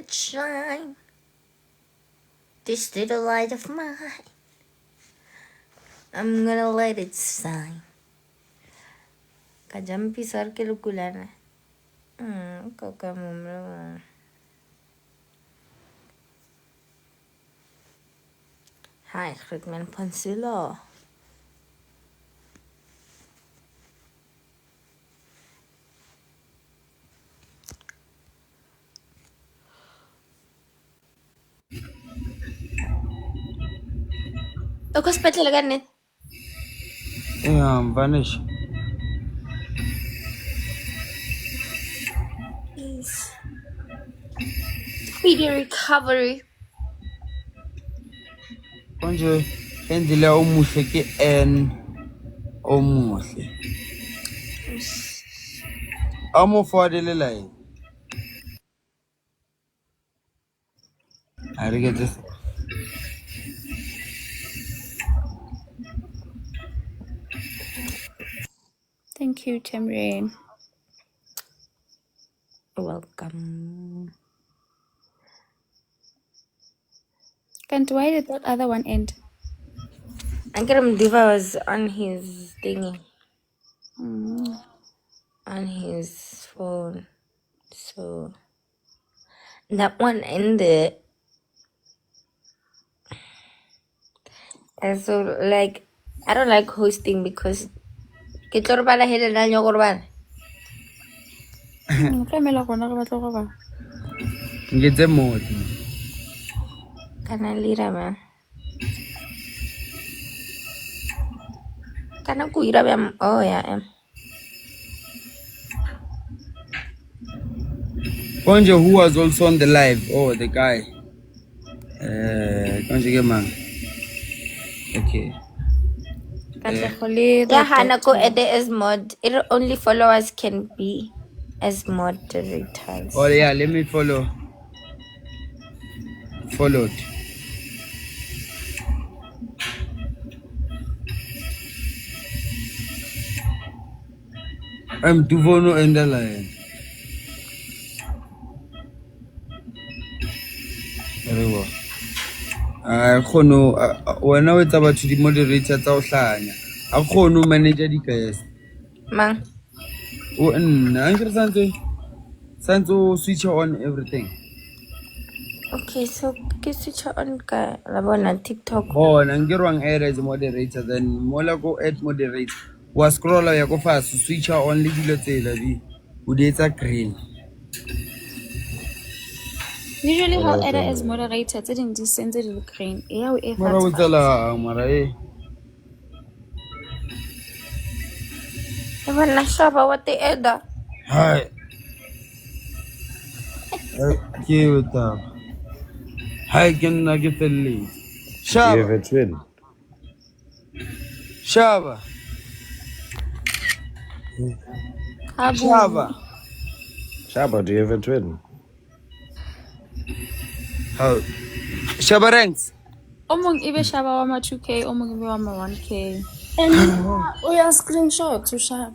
it shine. This little light of mine, I'm gonna let it shine. Kajam pisar ke lukulana. Kaka mumla. Hi, groet mijn Pansilo. Ook als petje lagan net. Yeah, vanish. Please. Speedy recovery. Konje endile omuhle ke en omuhle. Amo fodele lai. Ari get this. Thank you, Tamrin. Welcome. Can't why did that other one end? Ankaram Diva was on his thingy. Mm. On his phone. So that one ended. And so like I don't like hosting because kita bala hela na nyo korban. Tlamela gona re batla go ba. Ngetse mot. Kana lira man. Kana kuira bam. Oh yeah. Konje who was also on the live. Oh, the guy. Konje ke man. Okay. Yeah, Hanako Ede as mod. It only followers can be as moderators. Oh yeah, let me follow. Followed. I'm Duvono and the lion. Very well. Khono wena o etsa batho di moderator tsa o hlanya. A khono manager di guest. Mang. O nna ngere sanzo switch on everything. Okay, so ke switch on ka la bona TikTok. Oh, ngirwang add as moderator then mola go add moderator. Wa scroller ya go fast switch on le dilo tsela di. O di etsa green. Usually how Ada as moderator didn't descend to the green. Yeah, we Mara o tsala mara Ewan shaba what the Eda. Hi. Cute. Hi, can I get the lead? Do you have a twin? Shaba. Shaba. Shaba, do you have a twin? How? Shaba ranks. Omong ibe shaba wa ma 2K, omong ibe wa ma 1K. And we are screenshot to Shaba.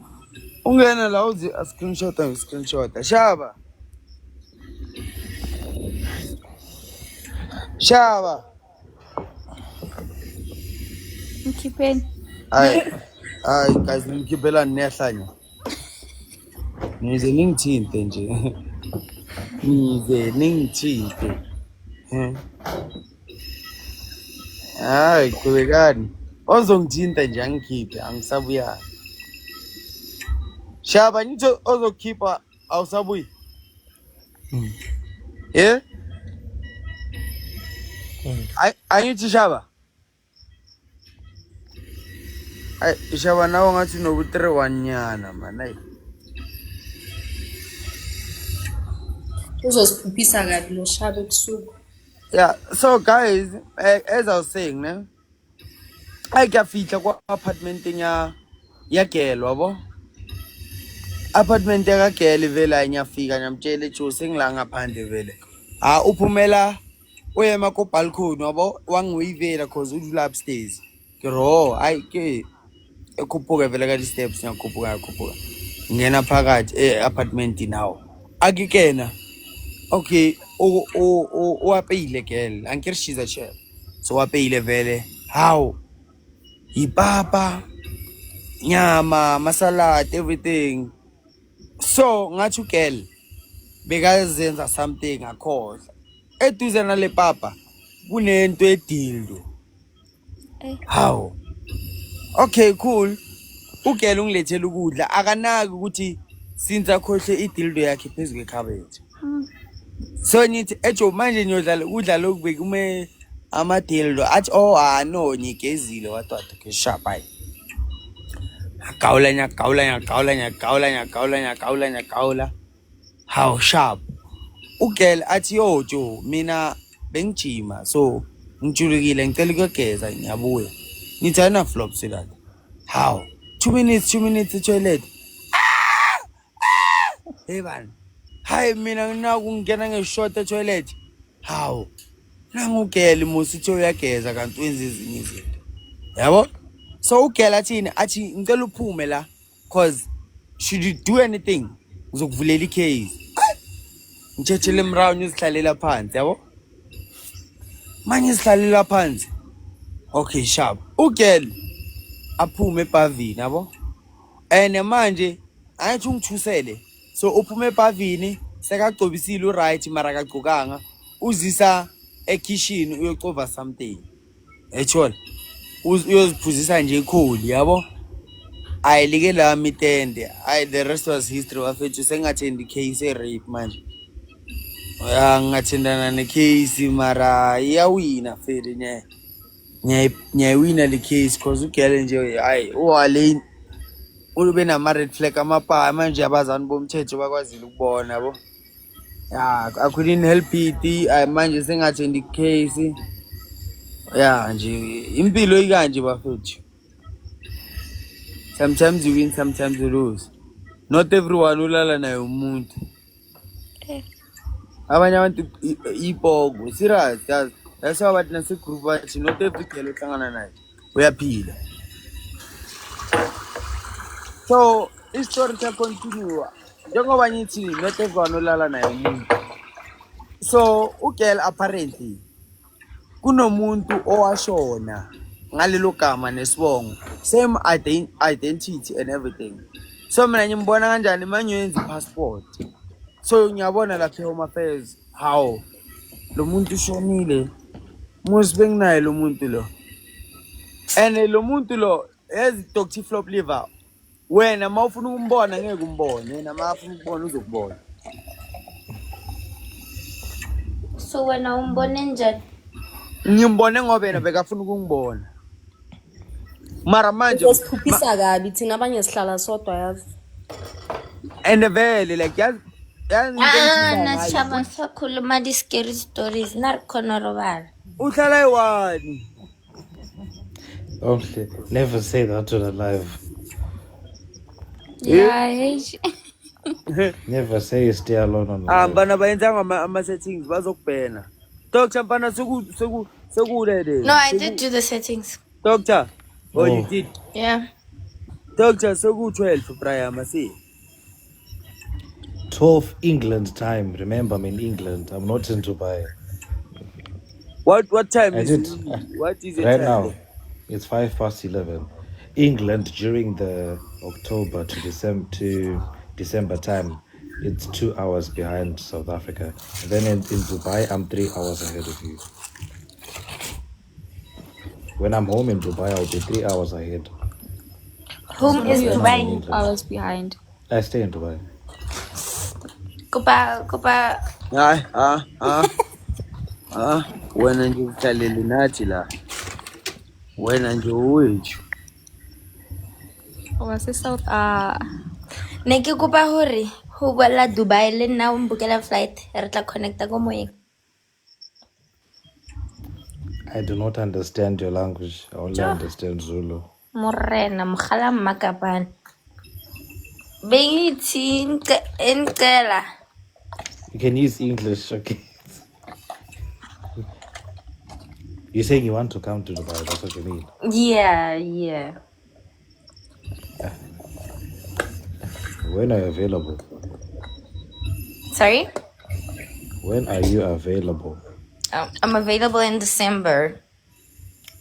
Ungena la uzi a screenshot. Shaba. Shaba. Mkipeni. Ay guys, ngikibela nehlanya. Nize ningithinte nje. Nize ningithinte. Hayi qhubekani. Ozongithinta nje angikhiphe angisabuya. Shaba nitho ozokhipha awusabuyi. Yeah? Angithi Shaba. Ay Shaba nawo ngathi no 3-1 nyana man. Ay. Uzosiphuphisa kabi lo Shaba ebusuku. Yeah, so guys, as I was saying, ne? I get fitla kwa apartment ya Gelo yabo. Apartment ya Gelo vela nyafika nyamtshele Joe ngila ngaphandle vele. Uphumela uyema ko balcony yabo wanguyivela cause udlula upstairs. Ke ro, ay ke ekhuphuka vele ka di steps nyakhuphuka. Ngena phakathi apartment nawo. Akikena. Okay, o apeile girl ankere she's a chef so apeile vele how ipapa nyama masalad everything so ngathi girl bekazenza something akhoza eduze nale papa kunento edildo how okay cool ugela ungilethela ukudla akanaki ukuthi since akhohle idildo yakhe phezulu kwekhabethe so nithi ejo manje niyodlala ukudla lokubeka ume amadildo athi oh no nyigezile wathatha ke sharp hayi gaula how sharp ugela athi yo jo mina bengijima so ngijulukile ngicela ukugeza ngiyabuya nithana flops la how 2 minutes toilet hey man hayi mina ngingena ngeshort toilet how nangugela musitho uyageza kanti wenza ezinye izinto yabo so ugela athi ngicela uphume la cause should you do anything uzokuvulela icase ngitshethele emrawo ngizihlalela phansi yabo manje sihlalela phansi okay sharp ugela aphume ebhavini yabo and manje ayithi ungithusele so uphume ebhavini sekagcobisile uright mara akagcokanga uzisa ekitchen uyocova something ethola uyoziphuzisa nje ikholi yabo ayilike la mitende the rest was history wafethu sengathendi case rape manje ngathendana necase mara iyawina feri nyawina le case cause ugele nje hayi uwaleni ube nama red flag amapha manje abazani bomthetho bakwazile ukubona yabo I couldn't help it manje sengathendi case nje impilo ikanje bafethu sometimes you win sometimes you lose not everyone ulala naye umuntu abanye abantu ipogo serious that's why bathi nase group bathi not every girl ohlangana naye uyaphila so istory ta continue njengoba ngithi not everyone ulala naye umuntu so ugirl apparently kunomuntu owashona ngalelo gama nesibongo same identity and everything so mina ngimbona kanjani manje yenza passport so ngiyabona lapha Home Affairs how lo muntu ushonile musibeng naye lo muntu lo and lo muntu lo as Dr. Flop liver wena mawufuna ukumbona ngeke umbone yena mafuna ukubona uzokubona So wena umbone njani? Ngimbone ngoba yena bekafuna ukungibona mara manje Siphuphisa kabi thina abanye sihlala sodwa yazi. and vele like yazi Nachama sakhuluma di scary stories narikhona robala. uhlala ewani Only never say that on a live. Yeah, Never say you stay alone on live. bana bayenza ama settings bazokubhena Dr. Mpana sekulede No, I did do the settings. Doctor Oh. you did Yeah. Doctor seku 12 Brian see 12 England time. Remember, I'm in England. I'm not in Dubai. what time I is did. it? What is it Right time now, there? it's 11:05. England during the October to December time, it's 2 hours behind South Africa. And then in Dubai, I'm 3 hours ahead of you. When I'm home in Dubai, I'll be 3 hours ahead. Home is you're Dubai. 2 hours behind. I stay in Dubai. Kupa. Wena nje uhlalele nathi la wena nje uwethu Was it South? Ne ke kopa hore ho bala Dubai le nna o mbukela flight re tla connecta ko moyeng. I do not understand your language. I only understand Zulu. Morena mogala mmakapane. Bengithi encela. You can use English, okay? You're saying you want to come to Dubai, that's what you mean? Yeah. When are you available? Sorry? When are you available? I'm available in December.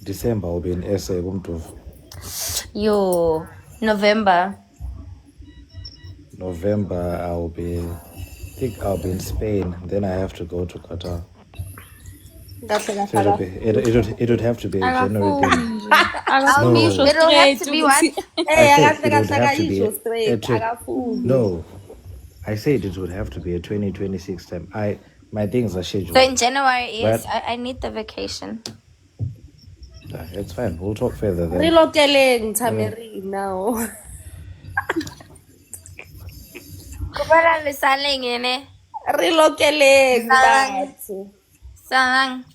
December I'll be in SA. Yo, November. November I think I'll be in Spain. Then I have to go to Qatar. Kahle So kahle it would have to be a January Akafuni thing. nje. Akafuni usho It'll have straight to be what? ukuthi I Eh, said kahle it would kahle have to be akayisho straight, akafuni. no. I said it would have to be a 2026 time. My things are So scheduled. in January, yes, But I need the vacation. it's fine. We'll talk further then. Relokeleng Tameri now. Kupala lisaling yun Relokeleng Sarang. batho. Sarang.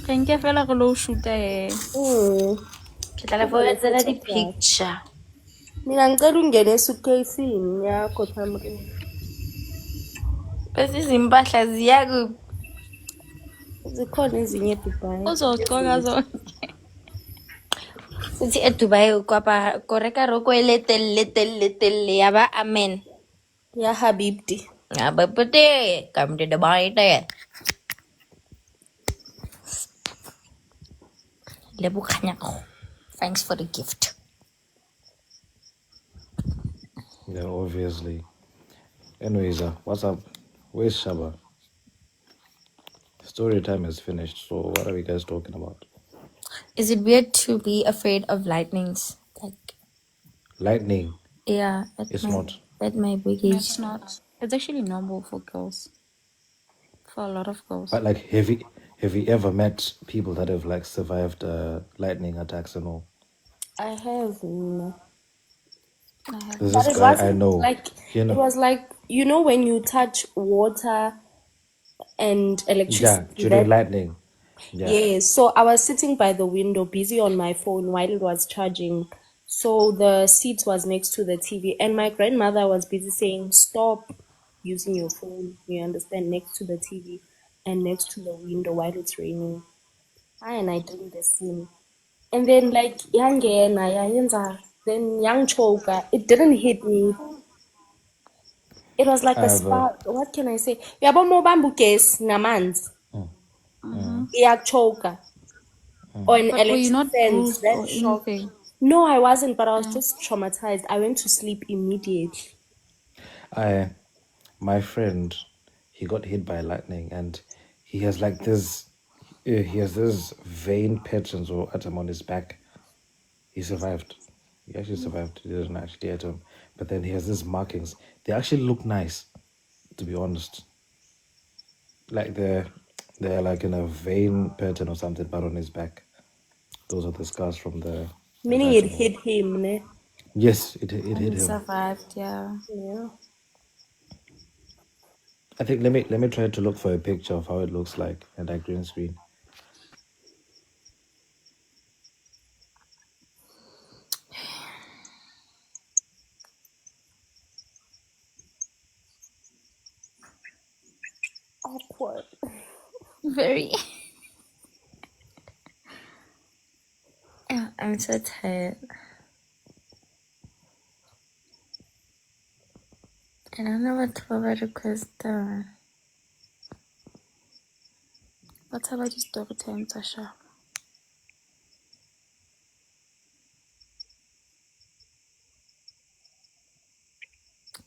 re nke fela re lo shoota Kita la di picture. Mina ngicela ungene esuitcase-ini yakho Tameri. Bese izimpahla ziyakuphi? Zikhona ezinye eDubai. uzogcoka zona. Sithi eDubai kwapa koreka roko telele yaba amen. Ya Habibti. Ngaba pete come to Dubai te. Lebogang ako. Thanks for the gift. Yeah, obviously. Anyways, what's up? Where's Shaba? Story time is finished. So what are we guys talking about? Is it weird to be afraid of lightnings? Like, Lightning. yeah, It's not. at my big No, age. it's not. It's actually normal for girls. For a lot of girls. But like, have you ever met people that have like survived lightning attacks and all? I have. I have. There's But this it guy I wasn't know. like You know, it was like when you touch water and yeah, electricity. during lightning. Yeah. Yeah, so I was sitting by the window busy on my phone while it was charging. So the seat was next to the TV, and my grandmother was busy saying, "Stop using your phone, you understand, next to the TV and next to the window while it's raining." And I did the same. And then like yangena, yayenza, then young choker, it didn't hit me. It was like I a have a. spark. What can I say? Uyabo mobamba ugesi namanzi, Mm-hmm. iyachoka. Or an But were you electric not fence, bruised that or shock. anything? No, I wasn't, but I was just traumatized. I went to sleep immediately. My friend, he got hit by lightning, and he has like this. He has this vein patterns or atom on his back. He survived. He actually survived. He didn't actually hit him, but then he has these markings. They actually look nice, to be honest. Like they're like in a vein pattern or something, but on his back. Those are the scars from the Meaning it atom. hit him, ne? Yes, it hit He him. survived, yeah. Yeah. I think let me try to look for a picture of how it looks like and that green screen. Awkward. Very. I'm so tired. I don't know what to request. What's about your story time, Tasha?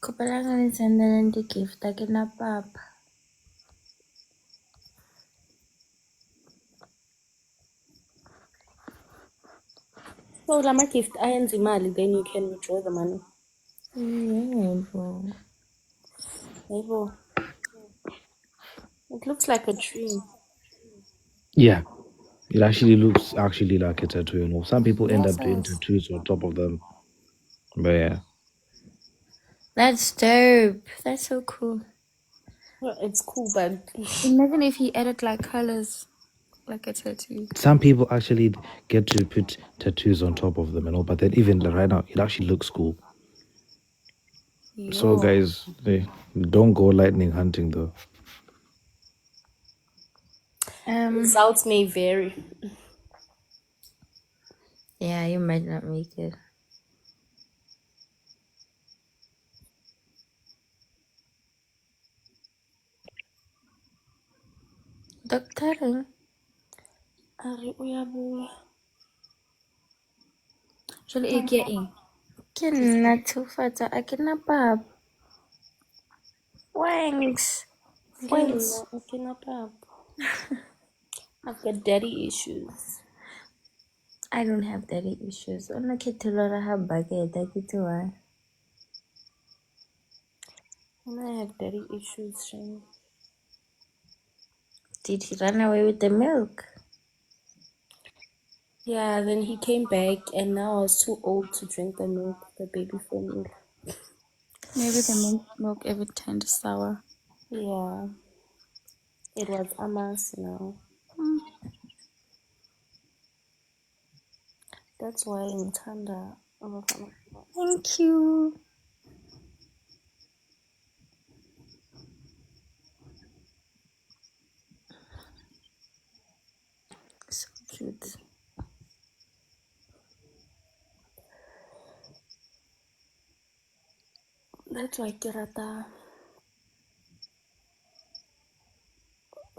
Kupala nga nitsendeleni ti-gift take na papa. So lama gift ayenza imali, then you can withdraw the money. Yebo. Yebo. It looks like a tree. Yeah, it actually looks actually like a tattoo. You know, some people end Yes, up doing yes. tattoos on top of them. But yeah, That's dope. That's so cool. Well, it's cool, but Imagine if he added like colors, like a tattoo. some people actually get to put tattoos on top of them and all. But then even right now, it actually looks cool. So Yo. guys, don't go lightning hunting though. results may vary. Yeah, you might not make it. Doctoring. Ari uyabuya. Jwale e ke eng? Ke nna Tshofatsa, a ke na pap. Thanks. Thanks. Akina pap. I've got daddy issues. I don't have daddy issues. Ona ketolora ha bucket, I get to why. And I have daddy issues, Shane. Did he run away with the milk? Yeah, then he came back and now I was too old to drink the milk, the baby formula. Maybe the milk ever turned sour. Yeah. It was Amas now. That's why in Tanda. Thank you. So cute. That's why Kirata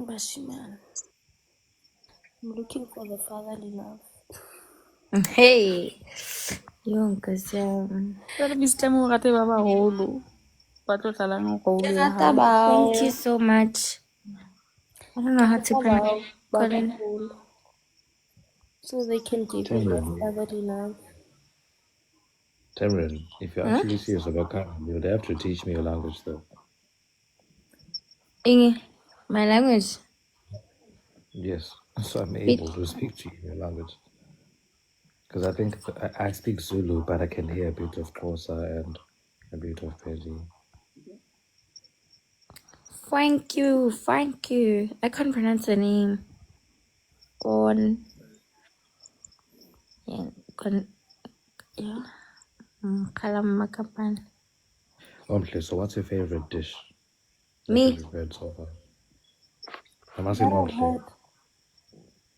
Bashiman. I'm looking for the fatherly love. Hey. Cause Jwale bisitla mo rate ba baholo. Ba tlo tlalang role ya Kirata hao. Bao. thank you so much. I don't know how to pronounce Colin. So they can give you that fatherly love. Tamrin, if you're actually serious about coming, you would have to teach me your language though. Inge, my language. Yes, so I'm able to speak to you in your language. Because I think I speak Zulu, but I can hear a bit of Xhosa and a bit of Pedi. Thank you, thank you. I can't pronounce the name. Con. Yeah, yeah. Kalam Makapan. Omhle, so what's your favorite dish that Me? you've prepared so far? I'm asking Omhle.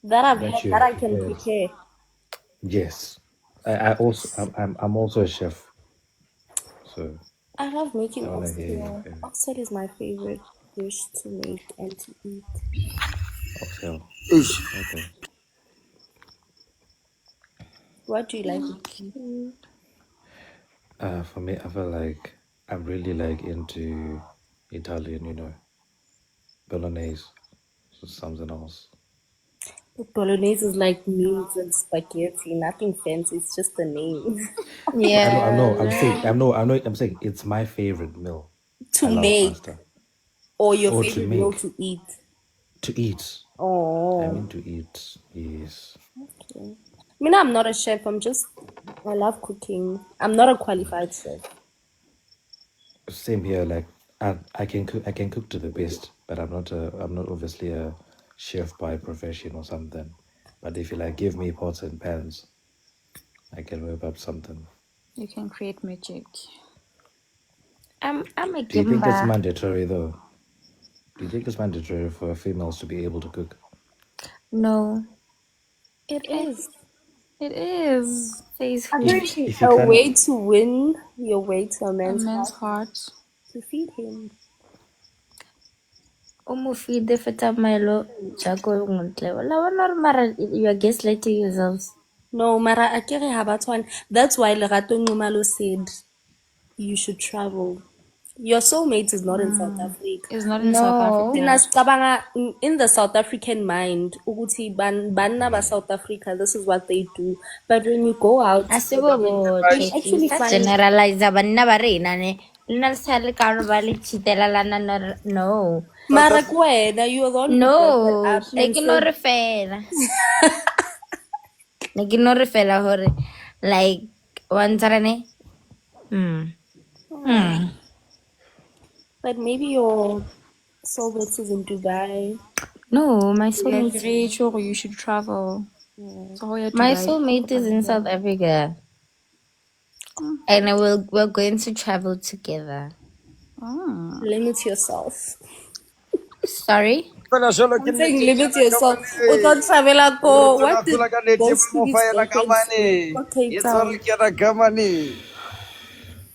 That I've That had, you that have I can prepared. prepare. Yes, I'm also a chef, so I love making I wanna hear your oxtail. favorite. Oxtail is my favorite dish to make and to eat. Oxtail. Ish. Okay. What do you like to eat? For me, I feel like I'm really like into Italian, bolognese, so something else. Bolognese is like meals and spaghetti, nothing fancy. It's just the name Yeah. I'm saying it's my favorite meal. to I love make, pasta. or your Or to favorite meal make, to eat. to eat. I Oh, mean to eat, yes. okay. I mean, I'm not a chef. I love cooking. I'm not a qualified chef. Same here, like I can cook to the best, but I'm not obviously a chef by profession or something. But if you like give me pots and pans, I can whip up something. You can create magic. I'm a Do you think it's Gimba. mandatory though? Do you think it's mandatory for females to be able to cook? No. It is. It is Says who? Apparently, If you a can't, way to win your way to a a man's man's heart heart. to feed him. Feed the feta Milo. Jaco ngontle. Wala normal. You are gaslighting yourselves. No, Mara Akere Habatwan. That's why Lerato Numalo said you should travel. Your soulmate is not in South Africa. Is not in South No. Africa. Sinasicabanga in the South African mind, ukuthi banna ba South Africa, this is what they do. But when you go out, Asibo you actually sa find generalize banna ba rena ne. Lina sale ka ba le chitela lana no. Mara kwena, you're the one who brought that No, up ne and ke no said, re fela. Ne ke no re fela hore like once rene. but maybe your soulmate is in Dubai. No, my Yeah, soulmate. very sure you should travel. So how you My Dubai? soulmate is in South Africa. And we're going to travel together. Limit yourself. Sorry? Fela jwalo ke I'm saying nnete limit fela yourself. kamane. O tlo travel ko Re what did fela ka nnete those two mofa ela girlfriends do? kamane. Ko Cape It's Town. all ke na kamane.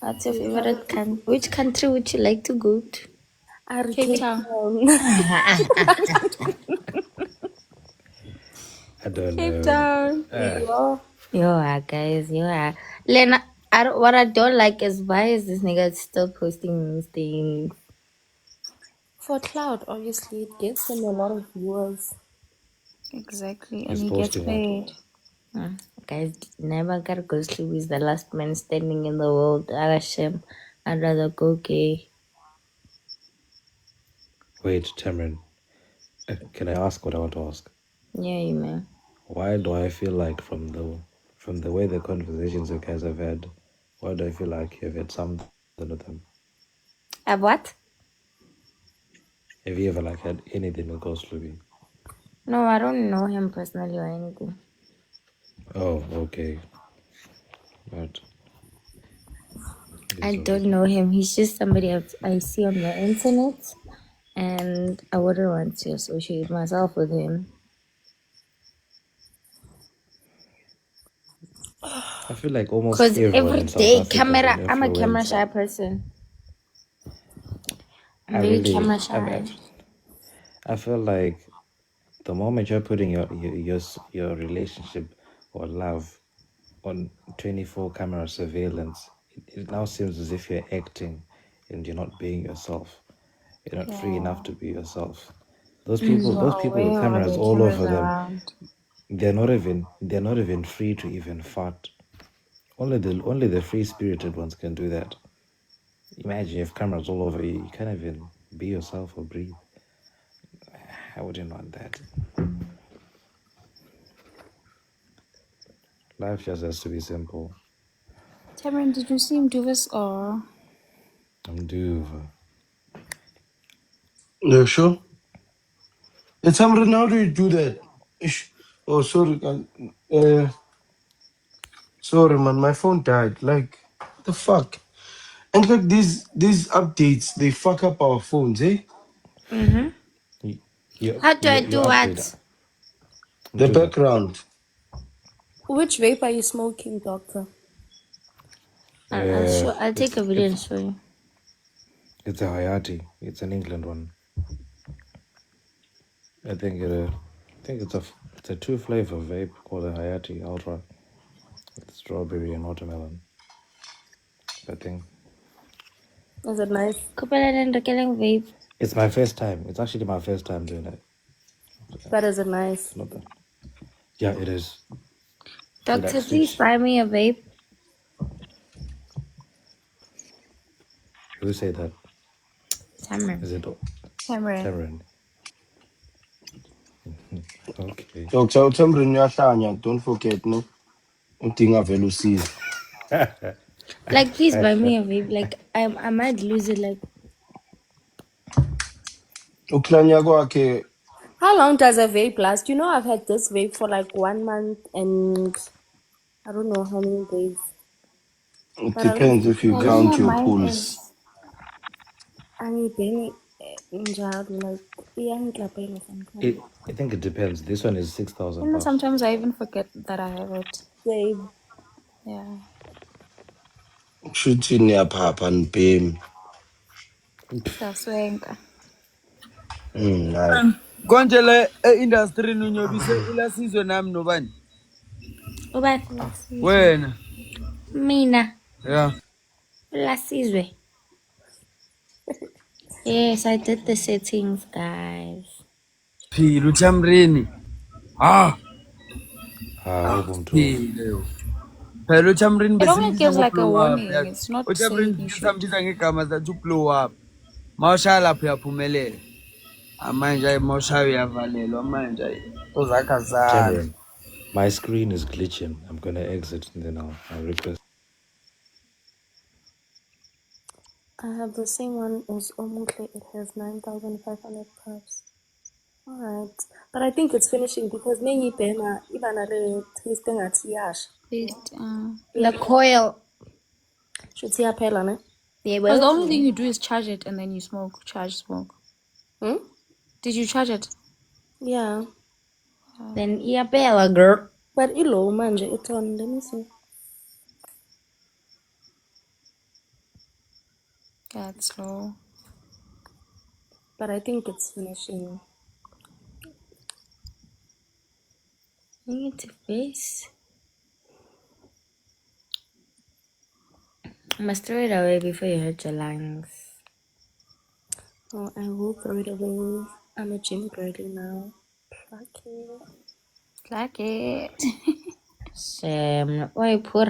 What's your favorite country? Which country would you like to go to? Are Cape Cape Town. Town. don't Cape know. Town. Guys, Lena, what I don't like is why is this nigga still posting these things? For cloud, obviously, it gets him a lot of viewers. Exactly. And He's he gets posting what? paid. Guys, never gotta go sleep with the last man standing in the world. Agashim, I'd rather go gay. Wait, Tamron, can I ask what I want to ask? Yeah, you man. Why do I feel like from the way the conversations you guys have had, why do I feel like you've had something with them? What? Have you ever like had anything with Ghost Ruby? No, I don't know him personally or anything. Oh, okay. But I it's don't okay. know him. He's just somebody I see on the internet, and I wouldn't want to associate myself with him. I feel like almost Because everyone every in South day, Africa is an I'm a camera influencer. shy person. I'm I very really, camera I, shy. mean, I feel like the moment you're putting your relationship or love on 24 camera surveillance, it now seems as if you're acting and you're not being yourself. You're not free enough to be yourself. Those people with Away when cameras the all camera's over them, around. they're not even free to even fart. Only the free spirited ones can do that. Imagine if cameras all over you, you can't even be yourself or breathe. I wouldn't want that. Life just has to be simple. Cameron, did you see him do this or? I'm due. Yeah, sure. It's Amran, how do you do that? Ish. Oh, sorry. Sorry, man. My phone died. Like, the fuck? And like these updates, they fuck up our phones, eh? Mm-hmm. You, you, How do I you do update. what? The Do that. background. Which vape are you smoking, doctor? I'll take a video and show you. It's a Hayati. It's an England one. I think it's a two flavor vape called a Hayati Ultra. It's strawberry and watermelon. I think Is it nice? Kupala nenda killing vape. it's my first time. It's actually my first time doing it. But is it nice? It's not that. Yeah, it is. You like Doctor, please switch. buy me a vape. Who say that? Cameron. Is it Cameron. Cameron? Okay. Dr. Amran, uyahlanya. Don't forget, no? Udinga vele usizo. Like, please buy me a vape. Like, I might lose it. Like, Uklanya kwakhe, How long does a vape last? You know, I've had this vape for like 1 month and I don't know how many days. it But I don't depends think if you I it's think count that your mine pulse. is. I mean, like, iyangiklapela sometimes. I think it depends. This one is 6,000 You know, bucks. sometimes I even forget that I have it. Same. Yeah. Shuthi niyaphapha nibhemi. Saswenka. Hayi. Konje le industry unyobise ulasizwe nami nobani? Ubani? Wena. Mina. Yeah. Ulasizwe. Yes, I did the settings, guys. Phila uThamrini. Ah, Ubuntu. phila yo. Phela uThamrini It only besimbiza gives like a ngo-blow up. warning. It's not uThamrini saying you should. sambiza ngegama zathi u-blow up. Mawushaya lapho uyaphumelela. Manje ayi mawushaya uyavalelwa manje ayi. Uzakha zana. Cameron, my screen is glitching. I'm gonna exit and then I'll request. I have the same one as Omukle. It has 9,500 puffs. Alright. But I think it's finishing because nenye bema ibanale twist ngathi yasha. Please, The coil. Should yaphela ne? Yeah, because the well, only thing you do is charge it and then you smoke. Charge, smoke. Hmm? Did you charge it? Yeah. then iyapela, girl. But ilo manje it's on. Let me see. Yeah, it's slow. But I think it's finishing. Negative face. You must throw it away before you hurt your lungs. Oh, I will throw it away. I'm a gym girly now. Fuck it. Like it. Shame. Why poor?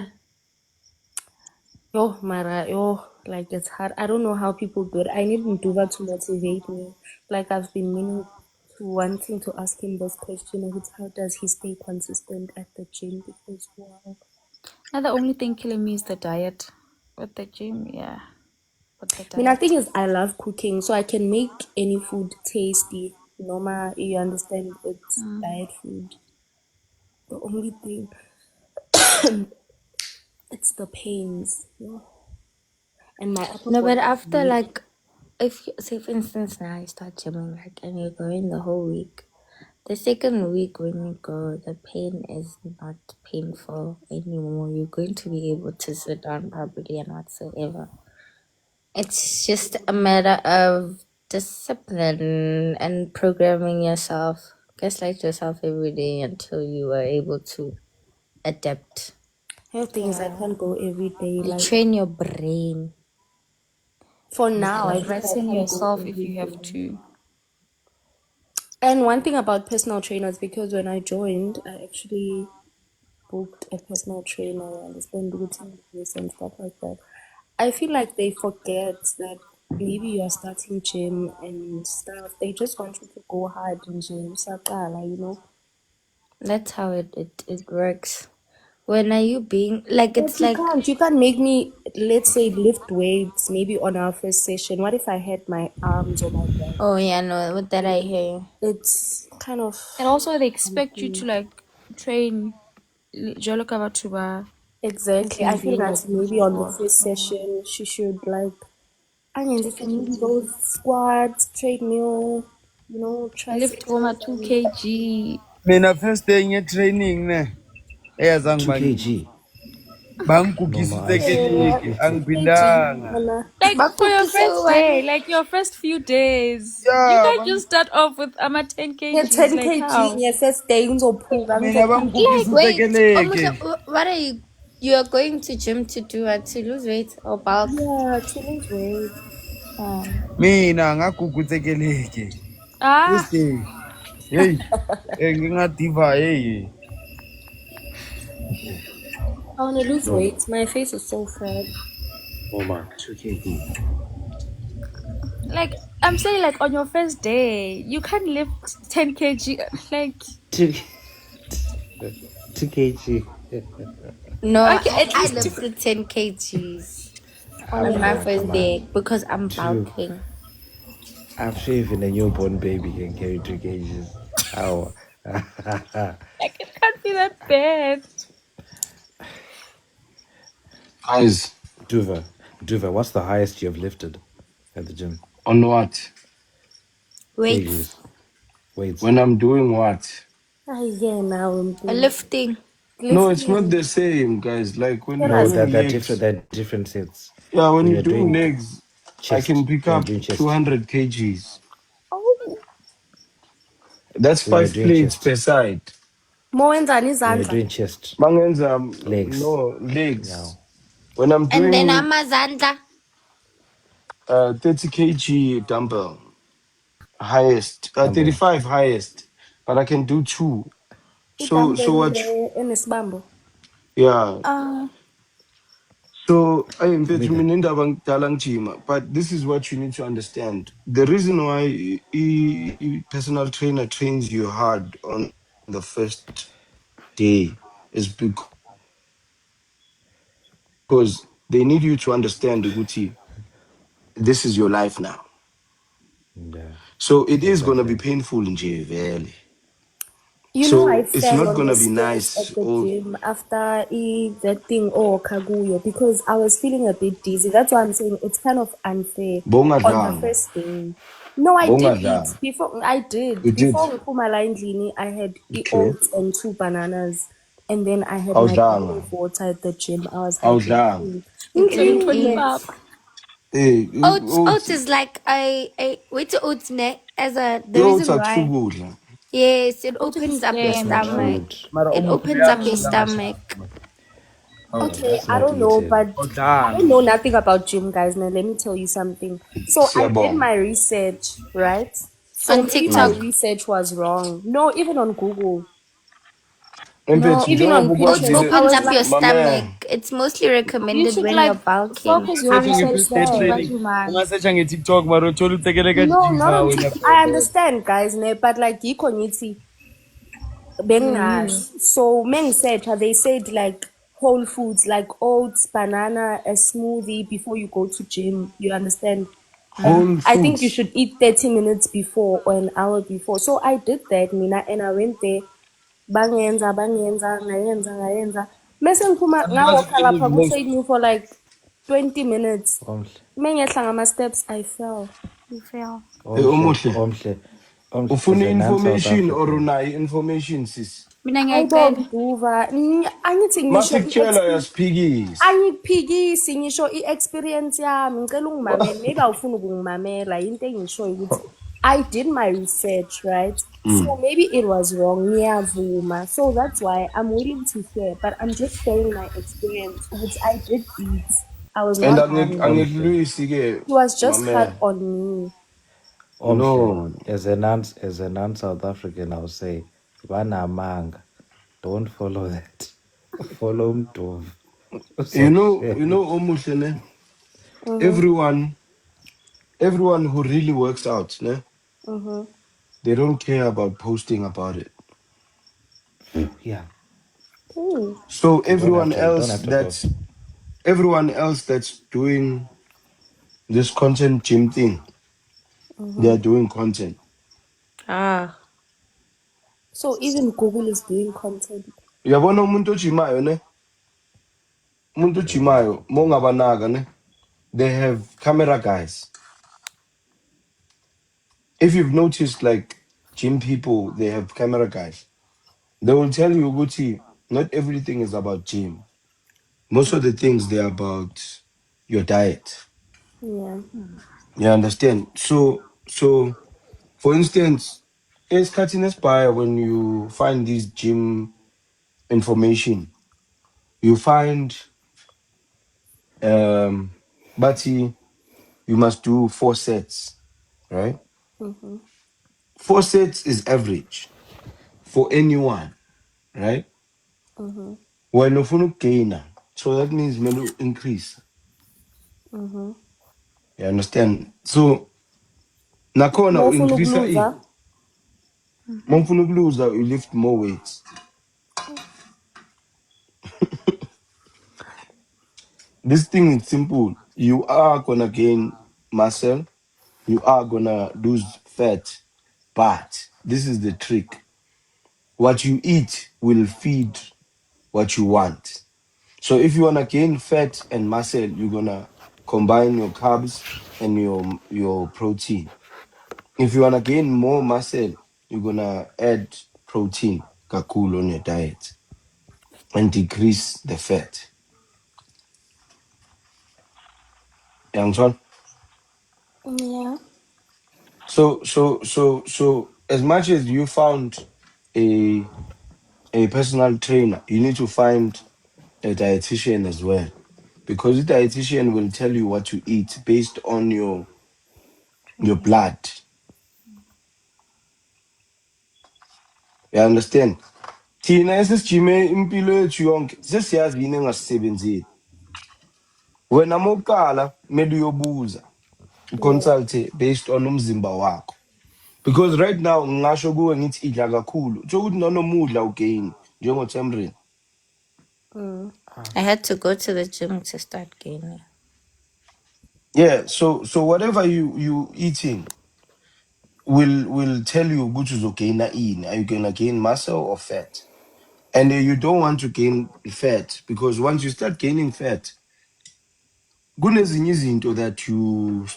Yo, Mara, yo, like it's hard. I don't know how people do it. I need Nduva to motivate me. Like I've been meaning to wanting to ask him this question of how does he stay consistent at the gym? Because wow. Now the only thing killing me is the diet. With the gym, yeah. With the I mean, the diet. thing is, I love cooking, so I can make any food tasty. Normal, you understand, it's diet food. The only thing, it's the pains, you know? And my upper No, but body is after weak. like, if you, say for instance now you start gymming like and you're going the whole week, the second week when you go, the pain is not painful anymore. You're going to be able to sit down properly and whatsoever. It's just a matter of discipline and programming yourself. Gaslight yourself every day until you are able to adapt. The thing is, I can't go every day. You Like, train your brain. for now, I think I Threaten can't go yourself if every you have day. to. And one thing about personal trainers, because when I joined, I actually booked a personal trainer, you understand, routine this and stuff like that. I feel like they forget that maybe you are starting gym and stuff. They just want you to go hard in gym, sakala, you know. That's how it works. When are you being like But it's like you can't make me, let's say, lift weights maybe on our first session. What if I hurt my arms or my back? oh yeah, no, with that I hear you. It's kind of And also they expect you to like train jolo ka batho ba exactly. I feel TV that maybe on the before. first session she should like I mean, just maybe those squats, treadmill, you know, Lift triceps home at 2 exercises. kg. Mina first day in training ne. Eyazange 2 kg. No, bangigugisa my eyes. Yeah, utekeleke 2 kg. angiphindanga. Like for your Bakukise first one. day, like your first few days. You Yeah, can't just start off with 10 Yeah, kgs. 10 Like kg in how? your first day, ngizophuka, mina ngizophangisa. bangigugisa Like wait, utekeleke. what are you are going to gym to do to lose weight or bulk? Yeah, to lose weight. Mina ngaguga utekeleke. First Ah, day. Hey, ngingadiva hey. I want to lose No, weight. My face is so fat. no, man. 2 kg. like I'm saying, like on your first day, you can't lift 10 kg. Like 2, 2 kg. No, okay, at I least lifted 10 kgs On on my Come first on. day because I'm 2. bulking. I'm sure even a newborn baby can carry 2 kgs. How? like it can't be that bad. Guys, Duva, what's the highest you have lifted at the gym? on what? Weights. Kgs. Weights. When I'm doing what? yeah, now I'm doing Lifting. No, it's not lifting. the same, guys. Like when you're No, Whereas doing they're legs. different. They're different sets. Yeah, when When you're you're doing doing legs, I can chest, pick when you're up doing chest, 200 kgs. oh, That's when you're 5 doing plates chest, per side. mowenzani when you're izandla. doing chest, Mangenza, legs. no, Yeah. legs. When I'm And then doing Amazanda. 30 kg dumbbell, highest, Dumbbell. 35 highest, but I can do 2. So Idumbbell what? enesibambo. Yeah. Uh, So I am Mika. but this is what you need to understand. The reason why personal trainer trains you hard on the first day is because they need you to understand, Uguti, this is your life now. Yeah. So it is gonna be Exactly. painful in JVL. You know, I So it's fell not on the gonna be stairs nice. at the Or gym after that thing, oh, Kaguyo, because I was feeling a bit dizzy. That's why I'm saying it's kind of unfair bonga on the dang, first day. No, I bonga did eat dang. before. I did You did. before Nkumala Ndlini. I had Okay. oats and 2 bananas, and then I had my bottle Awudlanga. of water at the gym. I was Awudlanga. hydrating. You telling didn't 25. eat. Hey, Oats is like I wait to oats ne as a the oats reason are why true. Yes, it Go to the opens up your That's not Same. stomach. food. Mara It umuthi opens up your uyadla stomach. Oh, Okay, That's I not don't know, eating. but I don't know nothing about gym, guys. Now, let me tell you something. So, I did Siyabonga. my research, right? So, On maybe my TikTok. research was wrong. No, even on Google, No, Empethu even on njengoba it Pinterest, ukwazile I opens was up your like, mame. stomach. It's mostly you recommended should when you're like bulking. focus your search research nge-first aid there. But training you man. ungasearcha nge-TikTok mara uthola utsekeleka No, gym not on zawe TikTok. lapho I yabona. understand, guys, ne, but like, yikho ngithi, You knew. bengazi. So, mengisearch, they said like whole foods, like oats, banana, a smoothie before you go to gym. You understand? And Whole I think you Foods. should eat 30 minutes before or an hour before. So I did that, Mina, and I went there. Ngayenza. Mese ngiphuma Because ngawalka it is lapha most ku-trade me for like 20 minutes. Omhle. Mengehla ngama-steps, I fell. You fail. Omhle. Omuhle. Omhle. Omhle. As Ufuna a non-South information or African. unayo information sis? Mina I ngiyayicela. don't do that. Angithi ngisho Masikutshela uyaziphikisa. angiphikisi ngisho i-experience yami ngicela ungimamele maybe awufuni ukungimamela into engishoyo ukuthi I did my research, right? So maybe it was wrong, ngiyavuma. So that's why I'm willing to share, but I'm just sharing my experience ukuthi I did eat. I was And not hungry. Omhle. angikulwisi ke It was just hard mame. on me. Omhle. No. As a non-South African, I'll say, banamanga. Don't follow that. Follow Mdov. You know Omuhle ne? Everyone who really works out, ne? They don't care about posting about it. Yeah. Ooh. So You don't have to post. everyone else that's doing this content gym thing, they are doing content. Ah. So even Google is doing content. Uyabona umuntu ojimayo ne? Umuntu ojimayo mongabanaka ne? They have camera guys. If you've noticed, like gym people, they have camera guys. They will tell you, Gucci, not everything is about gym. Most of the things they're about your diet. Yeah. You understand? So for instance, it's cutting by when you find this gym information, you find but you must do 4 sets, right? 4 sets is average for anyone, right? When you gain, so that means menu increase. You understand? So nakona Mawufuna increase ukuluza, lose that you lift more weights. This thing is simple. You are gonna gain muscle, you are gonna lose fat, but this is the trick. What you eat will feed what you want. So if you wanna gain fat and muscle, you're gonna combine your carbs and your protein. If you wanna gain more muscle, you're gonna add protein, kakul on your diet, and decrease the fat. Young John. yeah. So as much as you found a personal trainer, you need to find a dietitian as well. Because the dietitian will tell you what to eat based on your blood. You understand? Thina esisijime impilo yethu yonke sesiyazi yini engasisebenzeli. Wena mokuqala kumele uyobuza Yeah. consult based on umzimba wakho. Because right now ngingasho kuwe ngithi idla kakhulu. Utsho ukuthi noma udla ugain njengoTemrin. I had to go to the gym to start gaining. Yeah, so whatever you eating will tell you which is gain in. Are you gonna gain muscle or fat? And you don't want to gain fat because once you start gaining fat, kunezinye izinto that you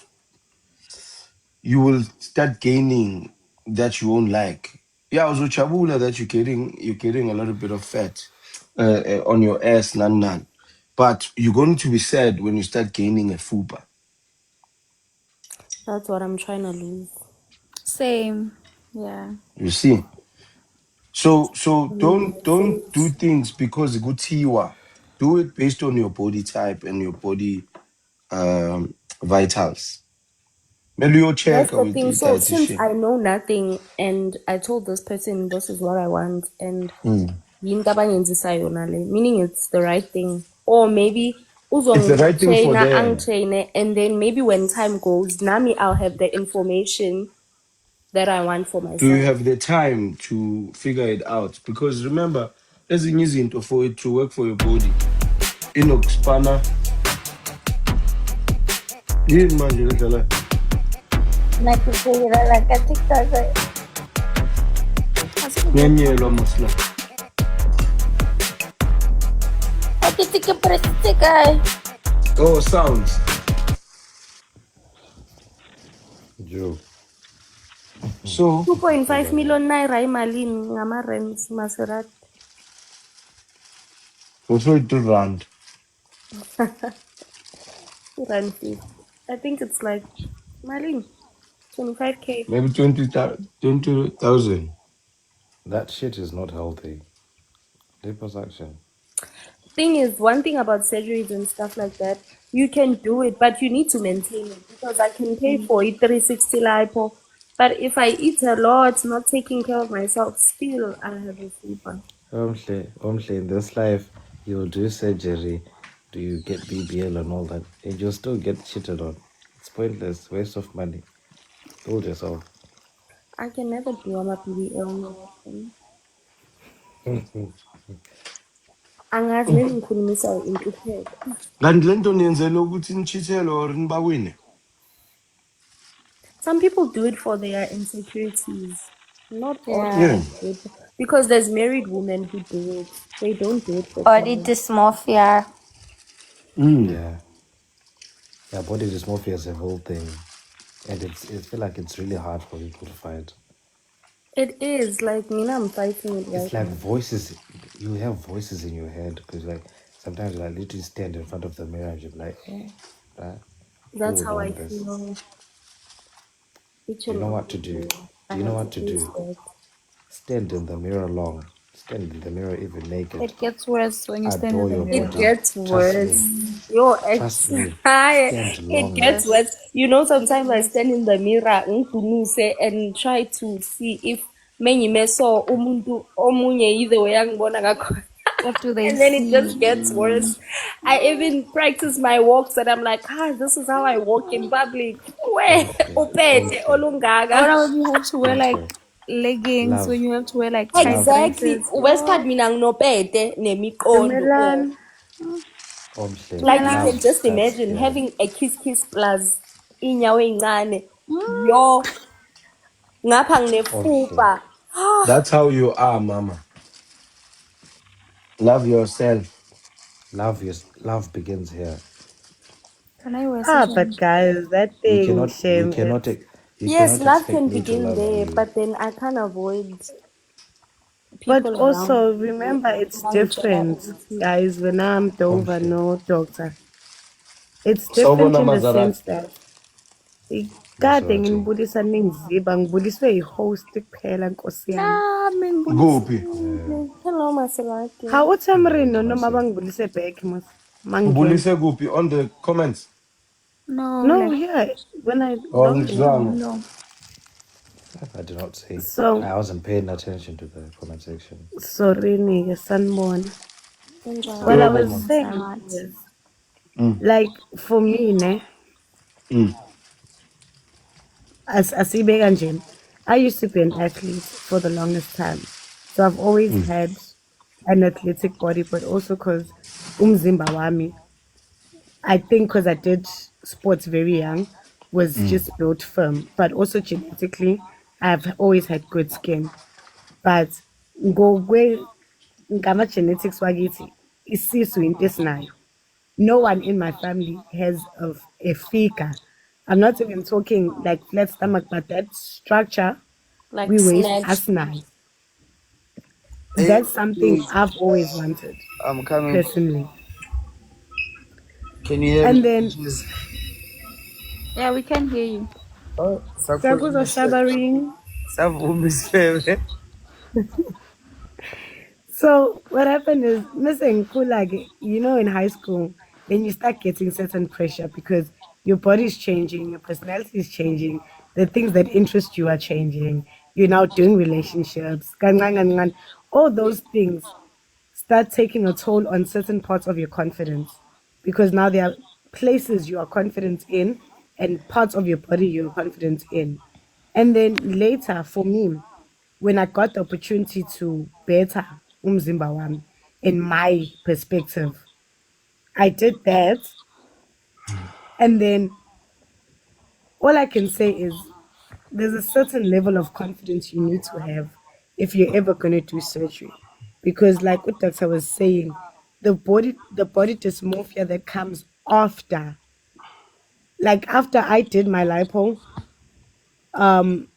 will start gaining that you won't like. Yeah, uzochabula that you're getting a little bit of fat on your ass, nan. But you're going to be sad when you start gaining a fupa. That's what I'm trying to lose. Same. Yeah. You see? So don't makes do sense. things because gutiwa. Do it based on your body type and your body vitals. Maybe you check That's the with thing. the So since dietitian. I know nothing and I told this person this is what I want and Mm. yinto abayenzisayo nale, meaning it's the right thing. Or maybe It's the right thing for uzongitraina them. angitraine and then maybe when time goes, nami I'll have the information that I want for Do you myself. have the time to figure it out? Because remember, ezinye izinto for it to work for your body. Inokuspana. Yini manje le dlala? Nakikilala ka TikTok. Nyenyelwa masla. Akitike prestika. Oh, sounds. Joe. So 2.5 million naira imalini ngama-rands Maserati. also it to rand. Rand 50. I think it's like malini 25K. Maybe 20,000. That shit is not healthy. Liposuction. Thing is, one thing about surgeries and stuff like that, you can do it, but you need to maintain it because I can pay for it 360 lipo. But if I eat a lot, not taking care of myself, still I have a fever. Omhle, in this life, you'll do surgery, do you get BBL and all that, and you'll still get cheated on. It's pointless, waste of money. Build yourself. I can never do my PBL. Angazi nengikhulumisayo intupheko. Kanti lento niyenzela ukuthi nichithele or nibawine. Some people do it for their insecurities. Not all Yeah. people do it. Because there's married women who do it. They don't do it for Body fun. dysmorphia. Yeah. Yeah, body dysmorphia is a whole thing. And it feel like it's really hard for people to fight. It is. Like, Mina, I'm fighting it right It's like now. voices, you have voices in your head because like sometimes you like literally stand in front of the mirror and you're like, That's who how would I want this? feel. You know what to do. Do you know what to do? Stand in the mirror long. Stand in the mirror even naked. It gets worse when you stand in Adore the your mirror. It body. gets Trust worse. me. Yo, Trust me. it Stand gets longer. worse. You know, sometimes I stand in the mirror and try to see if meso umuntu omunye either way angibona ngakhona. What do they And then it see? just gets worse. I even practice my walks and I'm like, this is how I walk in public. Where upete Or olungaga. when you have to wear like Omhle. leggings, Love. when you have to wear like tight Love. Exactly. dresses. Westpad mina nginopete nemiqondo. Milan. Omhle. Like you Milan. can Love just starts imagine here. having a kiss plus inyawo ey'ncane. Yo, ngapha Omhle. nginefuba. That's how you are, mama. Love yourself. Love begins here. Can I wear such But a guys, that You thing, cannot you shame. cannot you Yes, cannot love expect can me to begin love there, you. but then I can't avoid But people around also me. remember, it's Bangitshela different, ukuthi, guys. When I'm Dover, Omhle. no doctor. It's different Sawubona in the Mazarat. sense that kade Maserati. nginibulisa ningiziba ngibudiswe yi-host kuphela nkosi yami. Nah, Kuphi? Hello, Maserati. Hawu Tamrino noma Mase. bangibulise back mangingena. Ubulise kuphi on the comments? No, No, like yeah, when I Oh, log in. ngizwanga. no. I did not say. So, I wasn't paying attention to the comment section. sorry nigga, sanibona. Enjoy. Well, I Yebo, was ma. saying Not. is, Mm. like, for me, ne, Mm. as asibe kanje, I used to be an athlete for the longest time. So I've always had an athletic body, but also because umzimba wami, I think because I did sports very young, was just built firm. But also genetically, I've always had good skin. But go ngama genetics wakithi, isisu into esinayo. No one in my family has a figure. I'm not even talking like flat stomach, but that structure Like we waste snatch. asnai. Hey, That's something please, I've always wanted I'm coming. personally. Can you hear And me? then Please? Yeah, we can hear you. Oh, Sakuzo Shabaring, Savuma isifebe. So what happened is, missing Kulage, you know, in high school, then you start getting certain pressure because your body is changing, your personality is changing, the things that interest you are changing. You're now doing relationships, all those things start taking a toll on certain parts of your confidence because now there are places you are confident in and parts of your body you're confident in. And then later, for me, when I got the opportunity to better umzimba wami in my perspective, I did that. And then all I can say is there's a certain level of confidence you need to have if you're ever going to do surgery. Because like what doctor was saying, the body dysmorphia that comes after, like after I did my lipo, um,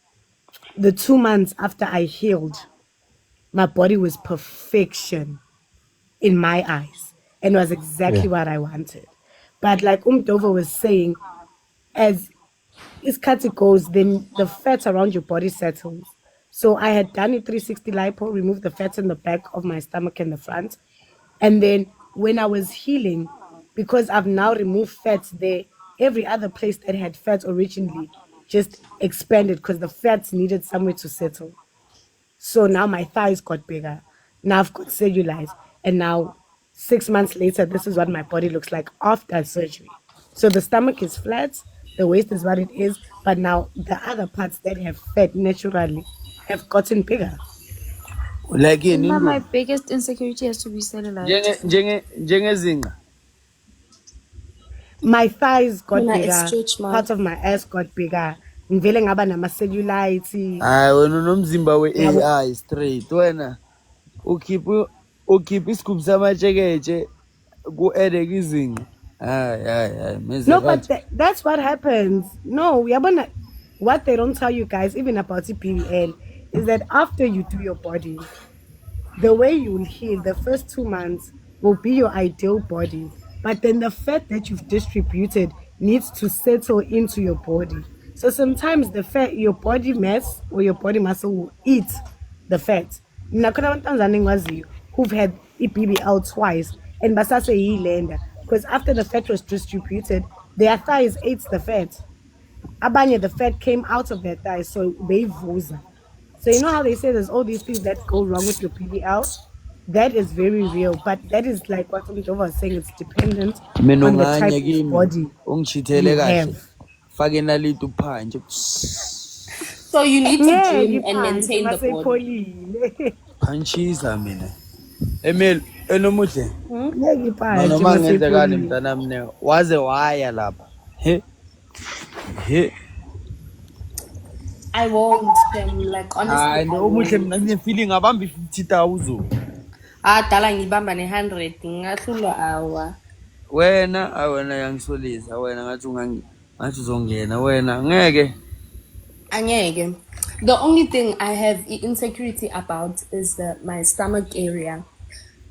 the 2 months after I healed, my body was perfection in my eyes and was Yeah. exactly what I wanted. But like Umdova was saying, as iskati goes, then the fat around your body settles. So I had done a 360 lipo, removed the fat in the back of my stomach and the front. And then when I was healing, because I've now removed fats there, every other place that had fat originally just expanded because the fats needed somewhere to settle. So now my thighs got bigger. Now I've got cellulite. And now 6 months later, this is what my body looks like after surgery. So the stomach is flat, the waist is what it is, but now the other parts that have fat naturally have gotten bigger. Like yini Now my Ndlovu? biggest insecurity has to be cellulite. Njengezinga. My thighs got Mina, it's bigger, stretch parts marks. of my ass got bigger. Ngivele ngaba nama-cellulite. Hayi wena unomzimba Yabo. we-AI straight. Wena ukhipha isigubhu samatsheketshe ku-edeke izinga. Hayi meze No, but right. that's what happens. No, yabona, what they don't tell you guys, even about PBL, is that after you do your body, the way you will heal the first 2 months will be your ideal body. But then the fat that you've distributed needs to settle into your body. So sometimes the fat, your body mass or your body muscle will eat the fat. Nakhona abantwana engiwaziyo who've had BBL twice and basase yilenda because after the fat was distributed, their thighs ate the fat. Abanye, the fat came out of their thighs, so beyivuza. So you know how they say there's all these things that go wrong with your PBL? That is very real, but that is like what Jova was saying. It's dependent Mina on the unganye type of kimi body ungishithele you kahle. have. Fake inaliti uphanje. So you need to Yeah, gym and iphansi maintain the body. maseyipholile. Phanchisa mina. Emil enomuhle. Hmm? Ngeke iphansi Noma kungenzekani maseyipholile. mntanami ne waze waya lapha. He. I won't, like honestly, Hayi I omuhle won't. mina ngine-feeling abambi 50,000. Dala ngibamba ne-100, ngahlulwa awa. Wena yangisolisa wena ngathi uzongena wena ngeke. Anyege. The only thing I have insecurity about is my stomach area.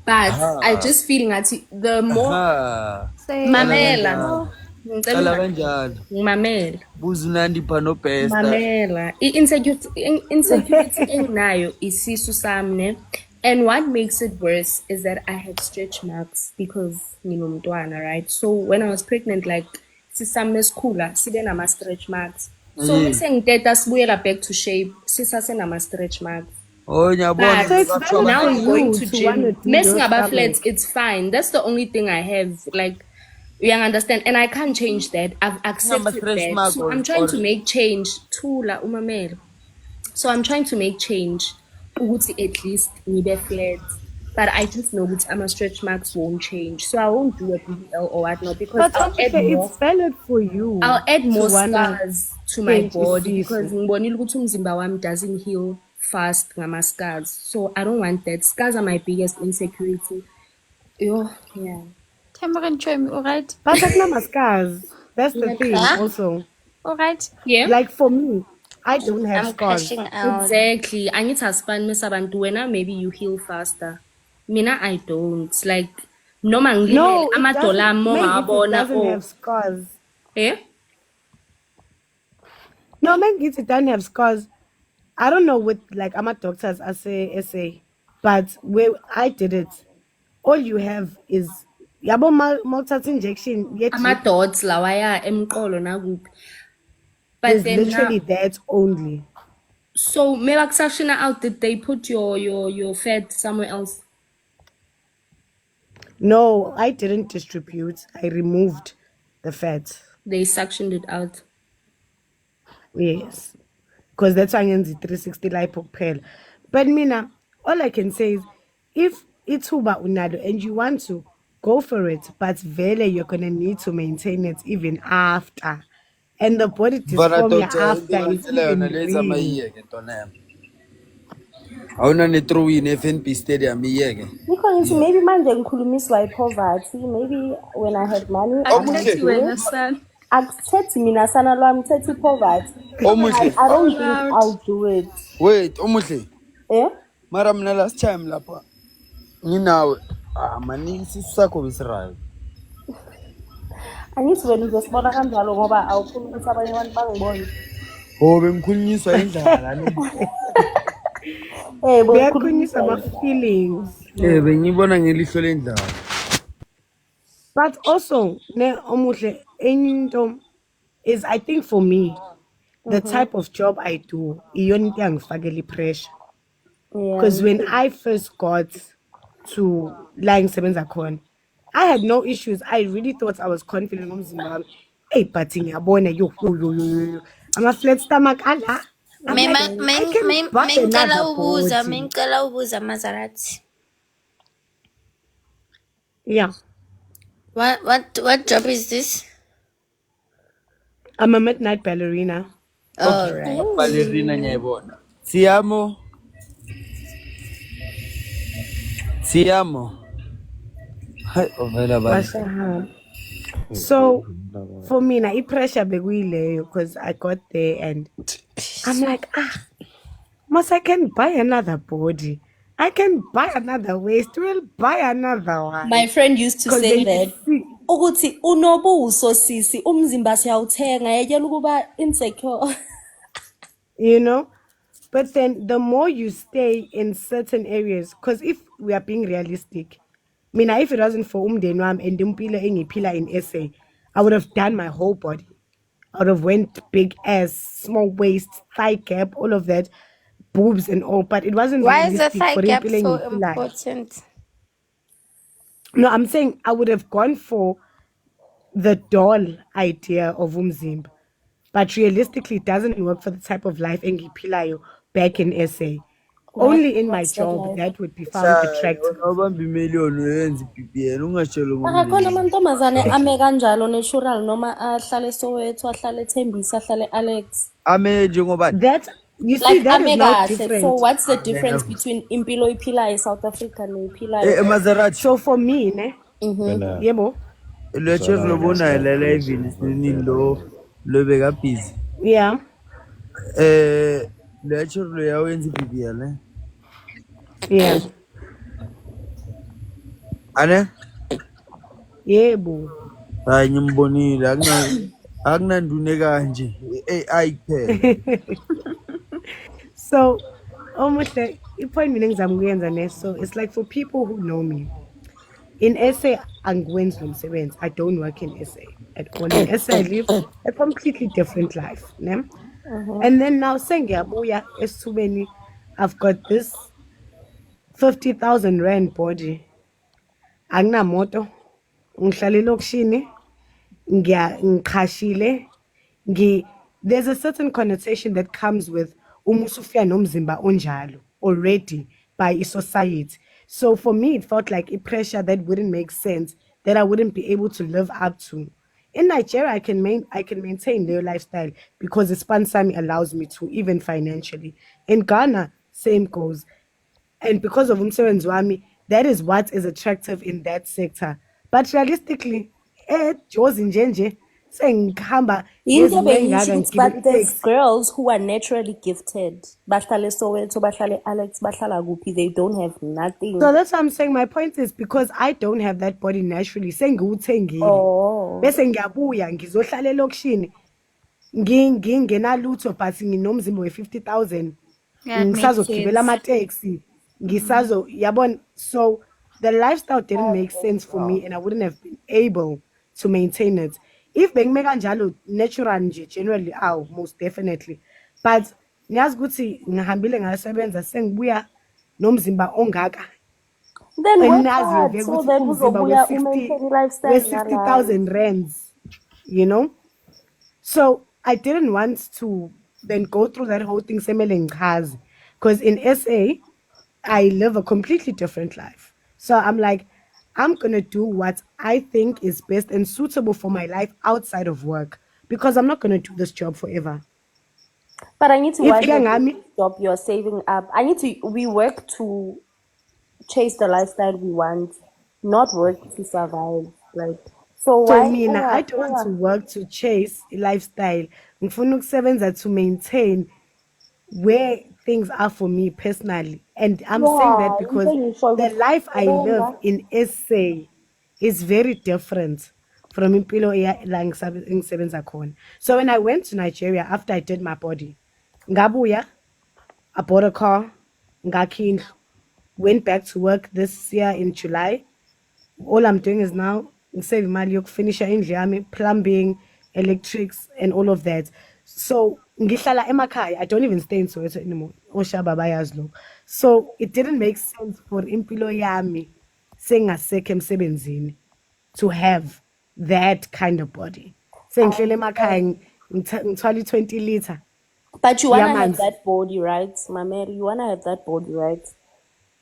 But I Aha. just feel that the more Aha. Say Qala mamela, kanjalo. no. Qala kanjalo. mamela. Buza uNandipha noBesta. Mamela. Insecurity enginayo isisu sami ne. And what makes it worse is that I have stretch marks because nginomntwana, right? So when I was pregnant, like sisami esikhula sibe nama stretch marks. So Yini? mase ngiteta sibuyela back to shape, sisase nama stretch marks. Oh ngiyabona But So it's kusho valid now for abantu I'm going you to to want to gym. do Messing your about flats, stomach. it's fine. That's the only thing I have. Like, you understand? And I can't change that. I've accepted stretch that. mark So I'm trying or to make change. Tula umamel. So I'm trying to make change. Ukuthi at least nibe flat. But I just know that my stretch marks won't change. So I won't do a BBL or whatnot because But okay, it's valid for you I'll add to more wanna scars to my change body because isisu. ngibonile ukuthi umzimba wami doesn't heal fast ngama-scars. So I don't want that. Scars are my biggest insecurity. Yo, yeah. Tamarin Chomi, alright? But akunama scars. That's the thing Huh? also. Alright? Yeah, Like for me, I don't have I'm scars. crashing out. exactly. Angithi asifani mesabantu wena maybe you heal faster. Mina I don't. Like noma ngilimele No, it amadolo doesn't. ami Mengit, it mongawabona doesn't oh have scars. eh No, Mengit, it doesn't have scars. I don't know what like I'm a doctors I say. But where I did it, all you have is yabo multi injection yet Ama-dots lawaya emqolo nakuphi. But there's then literally now, that only. so mebakusuctiona out, did they put your fat somewhere else? No, I didn't distribute. I removed the fat. They suctioned it out. Yes. Because that's why I'm 360 lipo pill. But Mina, all I can say is if it's Huba Unado and you want to go for it, but vele you're gonna need to maintain it even after. And the body Bara dysformia doctor after into is ngicela yona even leza real. mayiyeke ntona yami. Awuna ne throw in FNB Stadium iyeke. Because maybe manje ngikhulumiswa poverty. Maybe when I had money, I can Omuhle. Akuthethi do wena it. son. Akuthethi mina sana lwami, thethi poverty. Omuhle. I don't Call think out. I'll do it. Wait, omuhle. Eh? Mara mina last time lapha. Nginawe. Mani sisakho bisirayo. Angithi wena uzosibona kanjalo ngoba awufuni ukuthi abanye abantu bangibone. Oh, bemkhulunyiswa indlala ne. Eh, They are my bokukhulunyiswa. feelings. Bengibona ngelihlo lendlala. But also, ne omuhle into is I think for me, the type of job I do, iyona into engifakela pressure. Yeah. Because when I first got to lying sebenza khona, I had no issues. I really thought I was confident ngomzimba wami. Hey, but ngiyabona yo. I'm a flat stomach ala. I'm like, I can buy another body. Mengicela ubuza Maserati. Yeah. What job is this? I'm a midnight ballerina. All right. Ballerina ngiyayibona. Siyamo. Hi, ovela bani. Mashallah. So for me, na pressure because I got there and I'm like, must I can buy another body. I can buy another waist. We'll buy another one. My friend used to 'Cause say then you that. see- Ukuthi unobuso sisi umzimba siyawuthenga yekela ukuba insecure. you know. But then the more you stay in certain areas, because if we are being realistic, Mina, if it wasn't for umndeni wami and impilo engiphila in SA, I would have done my whole body. I would have went big ass, small waist, thigh gap, all of that, boobs and all. But it wasn't Why is the realistic thigh for gap impilo so engiphila. important? No, I'm saying I would have gone for the doll idea of umzimba. But realistically, it doesn't work for the type of life engipilayo back in SA. Only in my What's that job like? that would be found attractive. Awubamba imillion uyenza iBBN ungatshelo Akakhona ngomlilo. amantombazane ame kanjalo natural noma ahlale Soweto, ahlale Thembisa, ahlale Alex. Ame njengoba That you see, Like that is ame not kahle. different. So what's the difference between impilo iphilayo South Africa nephilayo? Maserati. So for me, ne, Wena yebo, Letshe Sona wena lobona la live siyakuzwa listening ngokubheka. lo beka busy. yeah, Letshe lo yawenza iBBN. yeah, Ane? yebo. Hayi ngimbonile akunandune kanje. AI kuphela. So, almost like point meaning so it's like for people who know me. In SA, angwenzi lo msebenzi. I don't work in SA at all. In SA, I live a completely different life. Ne? And then now sengiyabuya esithubeni, I've got this 50,000 rand body. Anginamoto. Ngihlala elokishini. Ngikhashile. There's a certain connotation that comes with umusufia nomzimba onjalo already by society. So for me, it felt like a pressure that wouldn't make sense, that I wouldn't be able to live up to. In Nigeria, I can maintain their lifestyle because the Spansami allows me to, even financially. In Ghana, same goes. And because of umsebenzi wami, that is what is attractive in that sector. But realistically, Jozi njenje sengihamba Into ngezimo bengisho engaka ukuthi, ngigibela but there's itaxi. girls who are naturally gifted. Bahlale Soweto, bahlale Alex, bahlala kuphi, they don't have nothing. So that's what I'm saying. My point is because I don't have that body naturally, sengiwuthengile. Oh. Bese ngiyabuya ngizohlala elokishini ngingenalutho but nginomzimba we 50,000. Yeah, it makes Ngisazogibela sense. amateksi. Gisazo, yabon. So the lifestyle didn't make sense for me, and I wouldn't have been able to maintain it. If bengimeka njalo natural nje generally, most definitely. But ngiyazi ukuthi ngihambile ngasebenza sengibuya nomzimba ongaka. Then work Enaziyo hard vele so ukuthi that umzimba uzobuya umaintain we i-lifestyle nala. 60,000 rands, you know. So I didn't want to then go through that whole thing because in SA I live a completely different life. So I'm like, I'm gonna do what I think is best and suitable for my life outside of work because I'm not gonna do this job forever. But I need to, If while you're doing Gangami, this job, you're saving up. We work to chase the lifestyle we want, not work to survive. Like, so so why, mina, I don't want to work to chase a lifestyle. Ngifuna ukusebenza to maintain where things are for me personally. And I'm saying that yeah, because into ngisho the ukuthi life I live usebenza. in SA is very different from impilo la engisebenza khona. So when I went to Nigeria after I did my body, ngabuya, I bought a car, ngakha indlu, went back to work this year in July. All I'm doing is now save imali yokufinisha indlu yami, plumbing, electrics, and all of that. So ngihlala emakhaya. I don't even stay in Soweto anymore. Oshaba bayazi lokho. So it didn't make sense for impilo yami sengasekho emsebenzini to have that kind of body. Sengihlele emakhaya ngithwala 20 liter But you wanna have yamanzi. that body, right, Mameli? You wanna have that body, right?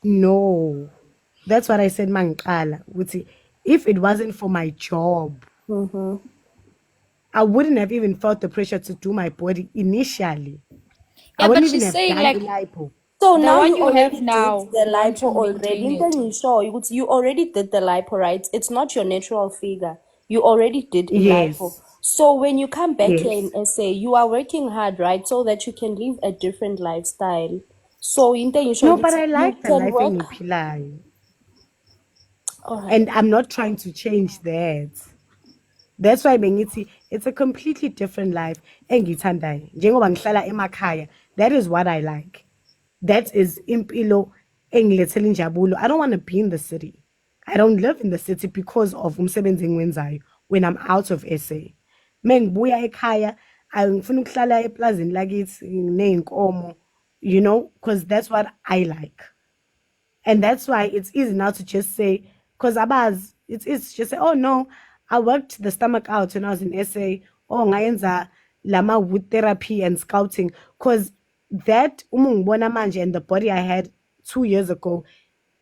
No. That's what I said mangiqala ukuthi if it wasn't for my job, I wouldn't have even felt the pressure to do my body initially. I Yeah, but wouldn't even she's have saying done like lipo. So the now one you you have already did now, the you want lipo to already. maintain it. You already did the lipo, right? It's not your natural figure. You already did a lipo. Yes. So when you come back here in Yes. SA, you are working hard, right? So that you can live a different lifestyle. So in the No, but I you like the can life work. engiphilai. All right. And I'm not trying to change that. That's why bengithi it's a completely different life engithandayo. Njengoba ngihlala emakhaya, that is what I like. That is impilo engilethela injabulo. I don't want to be in the city. I don't live in the city because of umsebenzi engiwenzayo when I'm out of SA. Mengibuya ekhaya, ngifuna ukuhlala eplazini lakithi neyinkomo, you know, because that's what I like. And that's why it's easy now to just say, because Abaz, it's easy to just say, oh no, I worked the stomach out when I was in SA. Oh, ngayenza lama wood therapy and scouting. Because that umungibona manje and the body I had 2 years ago,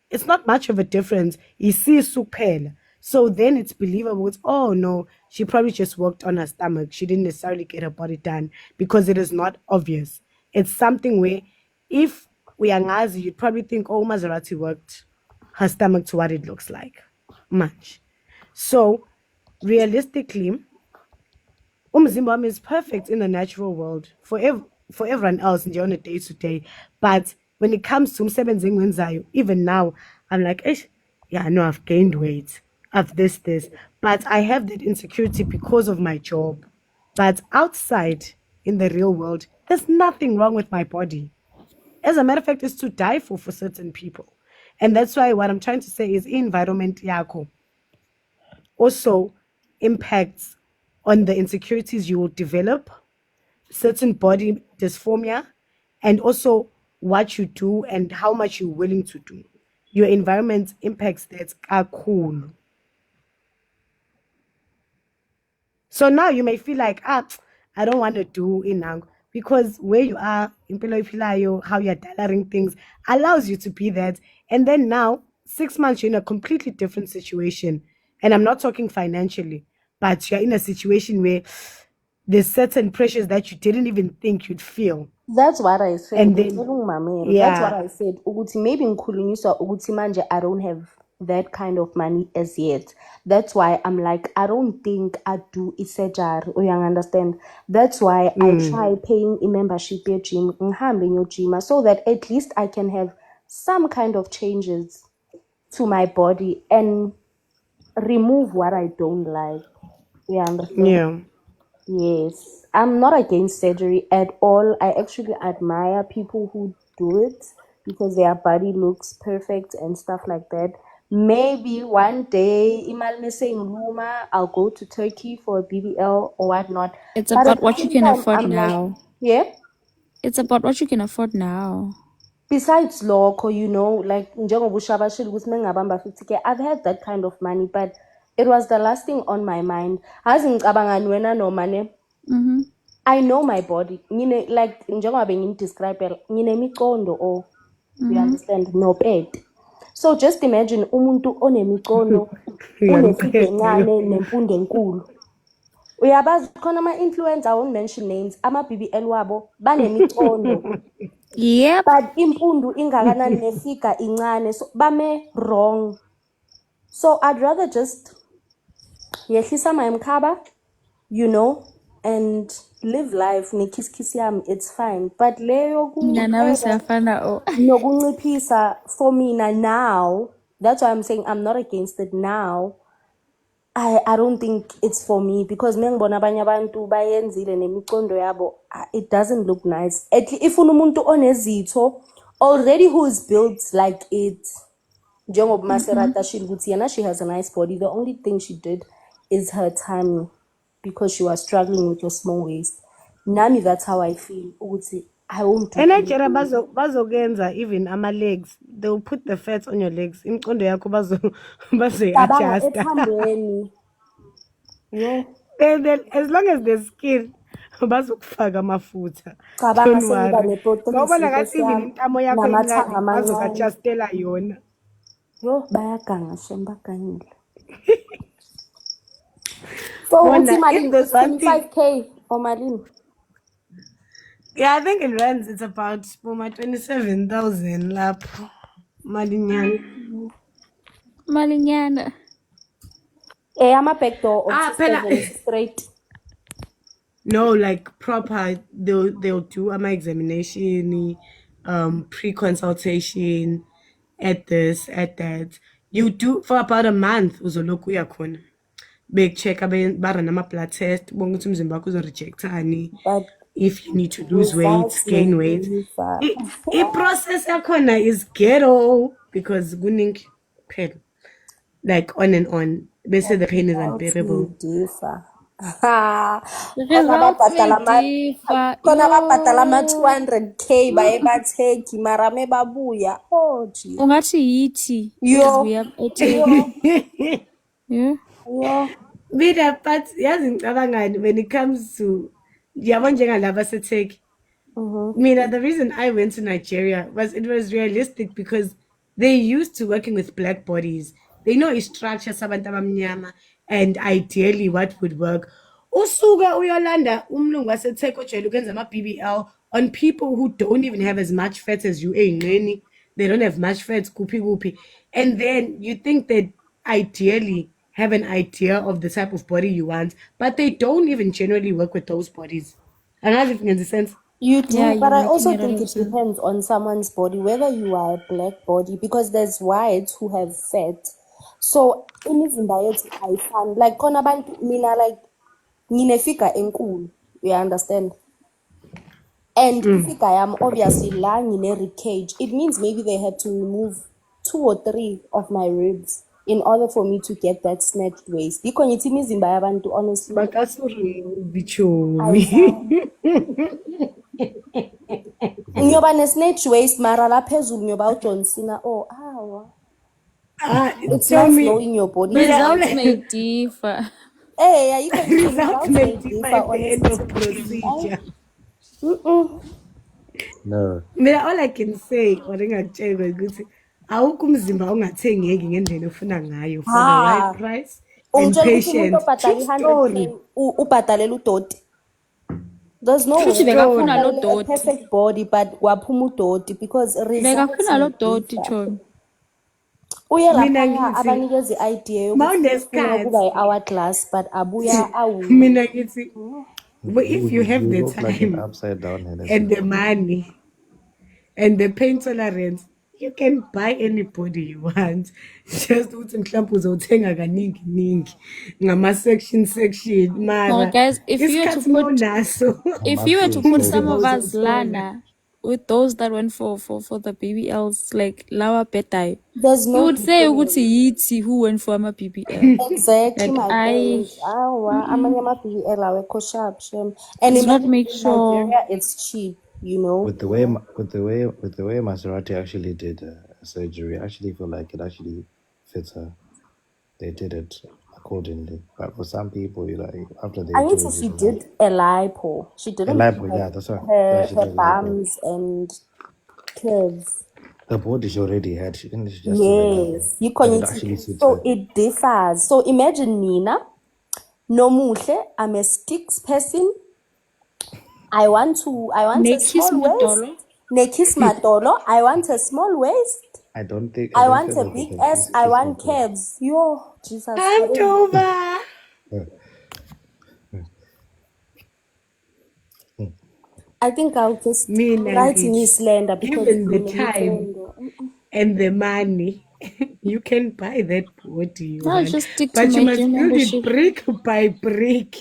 it's not much of a difference. Isisu kuphela. So then it's believable. It's, oh no, she probably just worked on her stomach. She didn't necessarily get her body done because it is not obvious. It's something where if we are Ngazi, you'd probably think, oh, Maserati worked her stomach to what it looks like. Much. So realistically, umzimba wami is perfect in the natural world for everyone else nje on a day to day. But when it comes to umsebenzi engiwenzayo, even now, I'm like, yeah, no, I've gained weight. I've this. But I have that insecurity because of my job. But outside in the real world, there's nothing wrong with my body. As a matter of fact, it's to die for certain people. And that's why what I'm trying to say is environment yako also impacts on the insecurities you will develop, certain body dysphoria, and also what you do and how much you're willing to do. Your environment impacts that are cool. So now you may feel like, I don't want to do inang because where you are, impilo iphilayo, how you're dialing things allows you to be that. And then now, 6 months, you're in a completely different situation. And I'm not talking financially, but you're in a situation where there's certain pressures that you didn't even think you'd feel. That's what I said. And then, That's what yeah, I said. Ukuthi maybe ngikhulunyiswa ukuthi manje I don't have that kind of money as yet. That's why I'm like, I don't think I do surgery. You understand? That's why I try paying a membership at gym, ngihambe ngiyojima, so that at least I can have some kind of changes to my body and remove what I don't like. You understand? yeah. Yes, I'm not against surgery at all. I actually admire people who do it because their body looks perfect and stuff like that. Maybe one day, Imal saying Luma, I'll go to Turkey for a BBL or whatnot. It's But at about the what you same can time, afford I'm like, now. yeah. It's about what you can afford now. Besides loco, you know, like njengoba ushabashile ukuthi mengingabamba 50K, I've had that kind of money, but it was the last thing on my mind. Hazi ngicabangani wena noma ne? Mm-hmm. I know my body. Like njengoba bengimdescribe nginemicondo or you understand nopete. So just imagine umuntu onemicondo uneside encane nemfundo enkulu. Uyabazi khona ama-influencer, I won't mention names, ama-BBL wabo banemicondo. Yep. But impundu ingakanani nefika incane, so bame wrong. So I'd rather just yehlisa my you know, and live life kiss yami, it's fine. But leyo Mina nawe siyafana oh. nokunciphisa for mina now, that's why I'm saying I'm not against it now. I don't think it's for me because mengibona abanye abantu bayenzile nemicondo yabo, it doesn't look nice. If umuntu onezitho already who is built like it, njengoba Maserata shile ukuthi yena she has a nice body, the only thing she did is her tummy because she was struggling with your small waist. Nami, that's how I feel ukuthi I won't do eNigeria bazokenza even ama-legs, they'll put the fat on your legs, imcondo yakho cabanga bazoyi-adjusta. ethambeni. Yo, Then as long as the skin bazokufaka amafutha, cabanga don't sengiba worry. neprotein Ngawubona ngathi even yami intamo yakho namathanga incane amancane. bazoku-adjustela yona. Yo, bayaganga shem bagangile. So Wonder uthi malini if there's one thing, 25K or malini? yeah, I think in rands it's about 27,000 lapho malinyana. Malinyana. Ama backdoor of Phela straight. no, like proper, they'll do examination, pre-consultation, at this, at that. You do for about a month uzoloku uyakhona. Check barana ama-blood test, bonke ukuthi umzimba wakho uzorejectani. But If you need to lose weight, results gain weight. never. I-process yakhona is ghetto because kuningi phela. Like on and on. They say the pain is unbearable. Differ. Results may differ. Khona babhadala ama-200K baye batheki mara mebabuya. Oh gee. Ungathi yithi. Yo. We have yeah. Yo. Mina but yazi ngicabangani when it comes to yabo njengalaba seTurkey. Mina, the reason I went to Nigeria was it was realistic because they used to working with black bodies. They know a structure sabantu abamnyama and ideally what would work. Usuka uyolanda umlungu waseTurkey ojwayele ukwenza ama-BBL on people who don't even have as much fat as you ey'nqeni. They don't have much fat, kuphi. And then you think that ideally have an idea of the type of body you want, but they don't even generally work with those bodies. Angazi if ngenza sense. You do, Yeah, but you're I also making a lot think of it sense. depends on someone's body, whether you are a black body, because there's whites who have fat. So imizimba yethu ayifani. Like khona abantu mina like nginefika enkulu, you understand? And ifika yami obviously la ngine rib cage. It means maybe they had to remove 2 or 3 of my ribs in order for me to get that snatched waist. Iko ngithi imizimba yabantu honestly Bakasuri chomi. ayifani. Ngiyoba ne-snatch waist mara la phezulu ngiyoba uJohn Cena. Oh, awa. It's Tell nice me, knowing your body. Results may differ. Hey, ayikho ngithi results results may may differ differ, at the end of honestly. procedure. No. Mina all I can say or engakutshela ukuthi awukho umzimba ongathengeki ngendlela ofuna ngayo for the right price and Ungitshela ukuthi umuntu patience. obhadala True i-100K story. ubhadalela udoti. There's no Futhi way bekafuna lo ubhadalele a doti. perfect body but waphuma udoti because results Bekafuna lo may doti differ. Chon. Uye Mina laphaya ngithi abanikeza i-idea yokuthi ufuna mawunesikhathi ukuba i-hourglass but abuya mina ngithi but if you have the look like an time upside down and the money and the pain tolerance, you can buy any body you want. Just ukuthi mhlawumbe uzothenga kaningi ngama-section No, mara guys, if you were to isikhathi mawunaso put some of us uzozithola. lana, with those that went for the BBLs, like Lawa Petai, There's you no would say difference. Yitsi who went for my BBL. Exactly, Like my I point. Amanye ama-BBL awekho sharp shem. And does not imagine make in sure. Nigeria, it's cheap, you know. With the way Maserati actually did surgery, I actually feel like it actually fits her. They did it accordingly, but for some people, you like after they I need do to it, she you did a lipo. She a didn't lipo. do Yeah, that's right. Yeah, her she did a lipo. bums and curves. The body she already had. She didn't she just did a lipo, Yes, you but it can. actually suits So her. it differs. So imagine Nina, Nomuhle, I'm a sticks person. I want a Nekis small waist. Matolo. Nekis matolo. I want a small waist. I don't I feel want a like they big can ass. I kiss my want calves. Yo, Jesus. Hunt over. I think I'll just Mina write in ngithi, his slender because given the mina time ngithando. and the money, you can buy that body you I'll want. just stick to But you my must gym build it membership. brick by brick.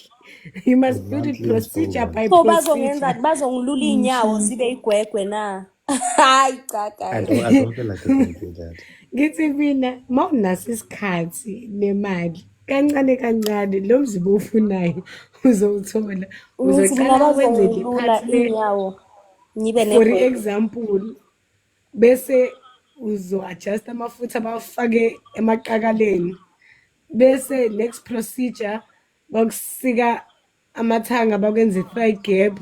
You must With build it monthly procedure by installments. So bazongenza procedure. bazongilula iy'nyawo zibe igwegwe na. Hayi cha I guys. don't feel like they can do that. Ngithi mina ma unaso isikhathi nemali kancane kancane lo mzimba ofunayo uzowuthola. Ngithi Uzoqala mina wenze le bazongilula part le, iy'nyawo ngibe for negwegwe. example, bese uzo-adjust amafutha bawafake emaqakaleni. Bese next procedure bakusika amathanga bakwenze thigh gap,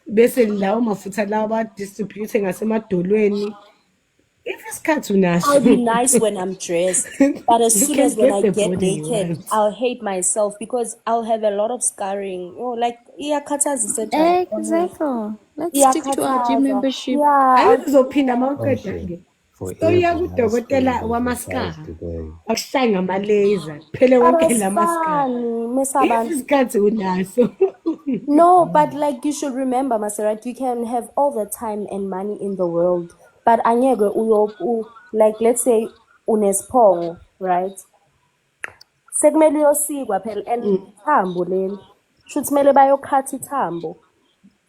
bese lawo mafutha lawo ba-distribute ngasemadolweni. If isikhathi I'll be unaso, nice when I'm dressed, but as you soon can as when get I the get body you naked, want. I'll hate myself because I'll have a lot of scarring. Oh, like iyakhathazisa njalo. Exactly. Let's stick to our gym Iyakhathaza. membership. Yeah, Ayizophinda uma uqeda Also, ke. for Soya every nice thing, kudokotela there's a wamaskara. price to pay. Akushaya ngama-laser. Kuphele wonke lamaskara. Abasifani, If mesabantu. isikhathi unaso. No, but like you should remember, Maserat, you can have all the time and money in the world, but anyege like let's say unesphongo, right? Sekumele uyosikwa phela and ithambo leli. Shuthi kumele bayokhatha ithambo.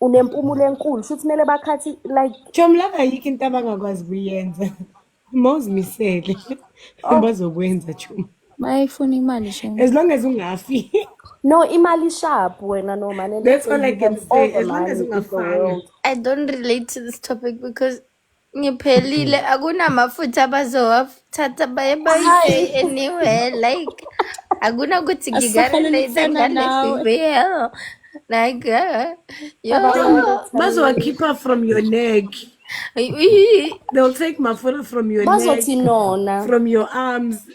Unempumulo enkulu, shuthi kumele bakhathi like Jomla ayikho into abangakwazi kuyenza. Mawuzimisele bazokwenza Jom. Bayifuna imali shem. As long as ungafi. no imali sharp wena no man. And That's let's say all I you can have all say. the As long money as in the ungafanga. world. I don't relate to this topic because ngiphelile akunamafutha bazowathatha baye bayise anywhere like akunakuthi ngikarelate Asifanele nawe. ngale-BBL like yo Bazowakhipha from your neck. They'll take mafura from your Bazothi neck, nona. from your arms.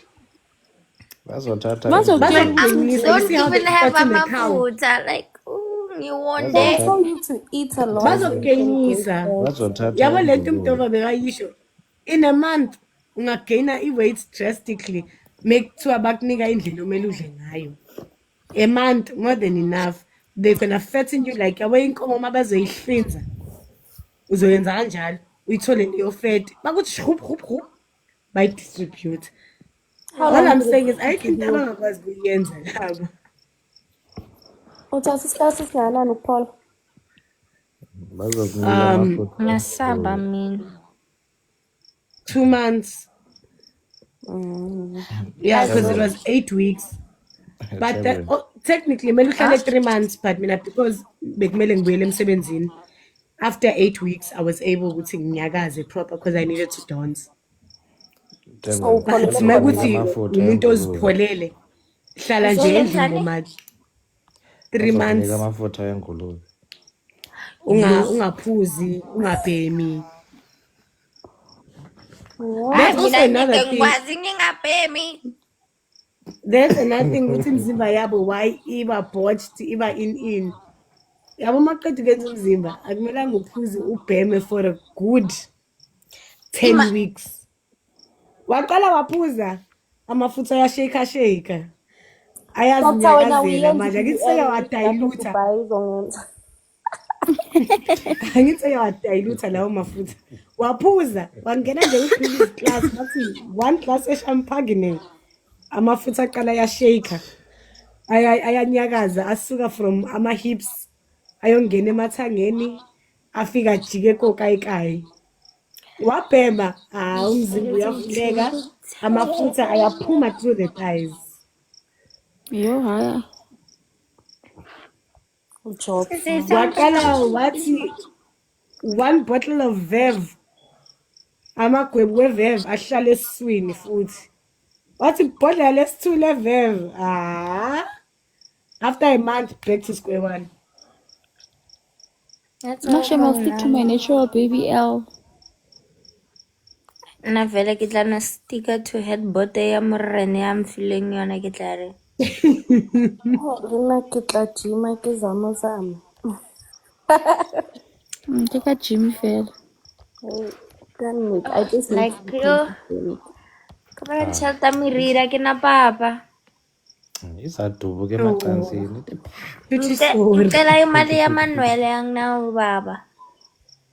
That's what Tata Mazo is doing. Clan- my arms You don't see how even they have fatten the cow? amafutha like ooh, ngiwonde That's Tell you to eat a lot. Bazokugainisa. That's what Tata Yabo is lento doing. umntova bekayisho. In a month ungagaina i-weight drastically. Make kuthiwa bakunika indlela omele udle ngayo. A month more than enough. They're gonna fatten you like yabo inkomo uma bazoyihlinza. Uzoyenza kanjalo. Uyithole leyo fat. Bakuthi shrup shrup shrup. Bayidistribute. How All long I'm did it saying is take ayikho you into to heal? abangakwazi kuyenza labo. Uthatha isikhathi esingakanani ukuphola? Bazokunika amafutha. ngasaba mina 2 months. Yeah, because it was 8 weeks. But technically, kumele uhlale 3 months, but mina because bekumele ngibuyele emsebenzini. After 8 weeks, I was able ukuthi nginyakaze proper because I needed to dance. So But ukholele makuthi amafutha umuntu engulube. ozipholele hlala nje Uzoyenza endlini njani? manje 3 Bazokunika months amafutha engulube. ungaphuzi ungabhemi. There's also mina another ngide thing. ngikwazi ngingabhemi There's another thing ukuthi imzimba yabo why iba botched iba in. Yabo maqedwe kwenza umzimba akumelanga uphuze ubheme for a good 10 weeks. Waqala waphuza amafutha ayashake. Doctor wena Ayazinyakazela uyenza manje angithi seke wadilutha. Dubai uzongenza. Angithi seke wadilutha lawo mafutha. Waphuza wangena nje kwi-previous class bathi 1 glass eshampagine. Amafutha aqala ayashake. Ayanyakaza asuka from ama hips ayongena emathangeni afika ajike kokayikayi wabhema umzimba uyavuleka amafutha ayaphuma through the thighs. Yo, hi. Job. Waqala wathi one bottle of Vev amagwebu weVev ahlala esiswini futhi wathi ibhodlela lesithu leVev after a month back to square one. That's No, all shame, I'll stick to my natural baby L. Na vele ke tla na sticker to headboard ya morene ya mfileng yona ke tla re. Rena ke tla gym ke zama. Take a Jimmy fair. I just need Like to be yo, consistent. kaba chalta mirira ke na papa. Isadubu ke Oh, macansini. pretty sorry. Ngicela imali yaManuel anginawo baba.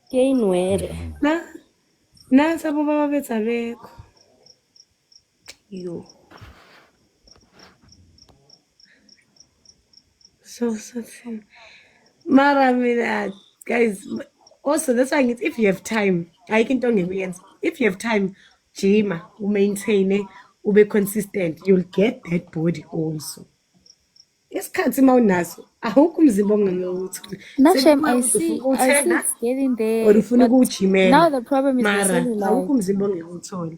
Ke inwele. Nansi abo baba bethu abekho. Yo. So thin. Mara mina guys, also that's why if you have time, I can tell you if you have time, gym, maintain it, be consistent, you'll get that body also. Isikhathi mawunaso awukho umzimba ongangewutholi. No, shame, Sekubuya I ukuthi see ufuna ukuwuthenga it's getting or there. ufuna But now ukuwujimela. the problem is the Mara cellulite. awukho umzimba ongewutholi.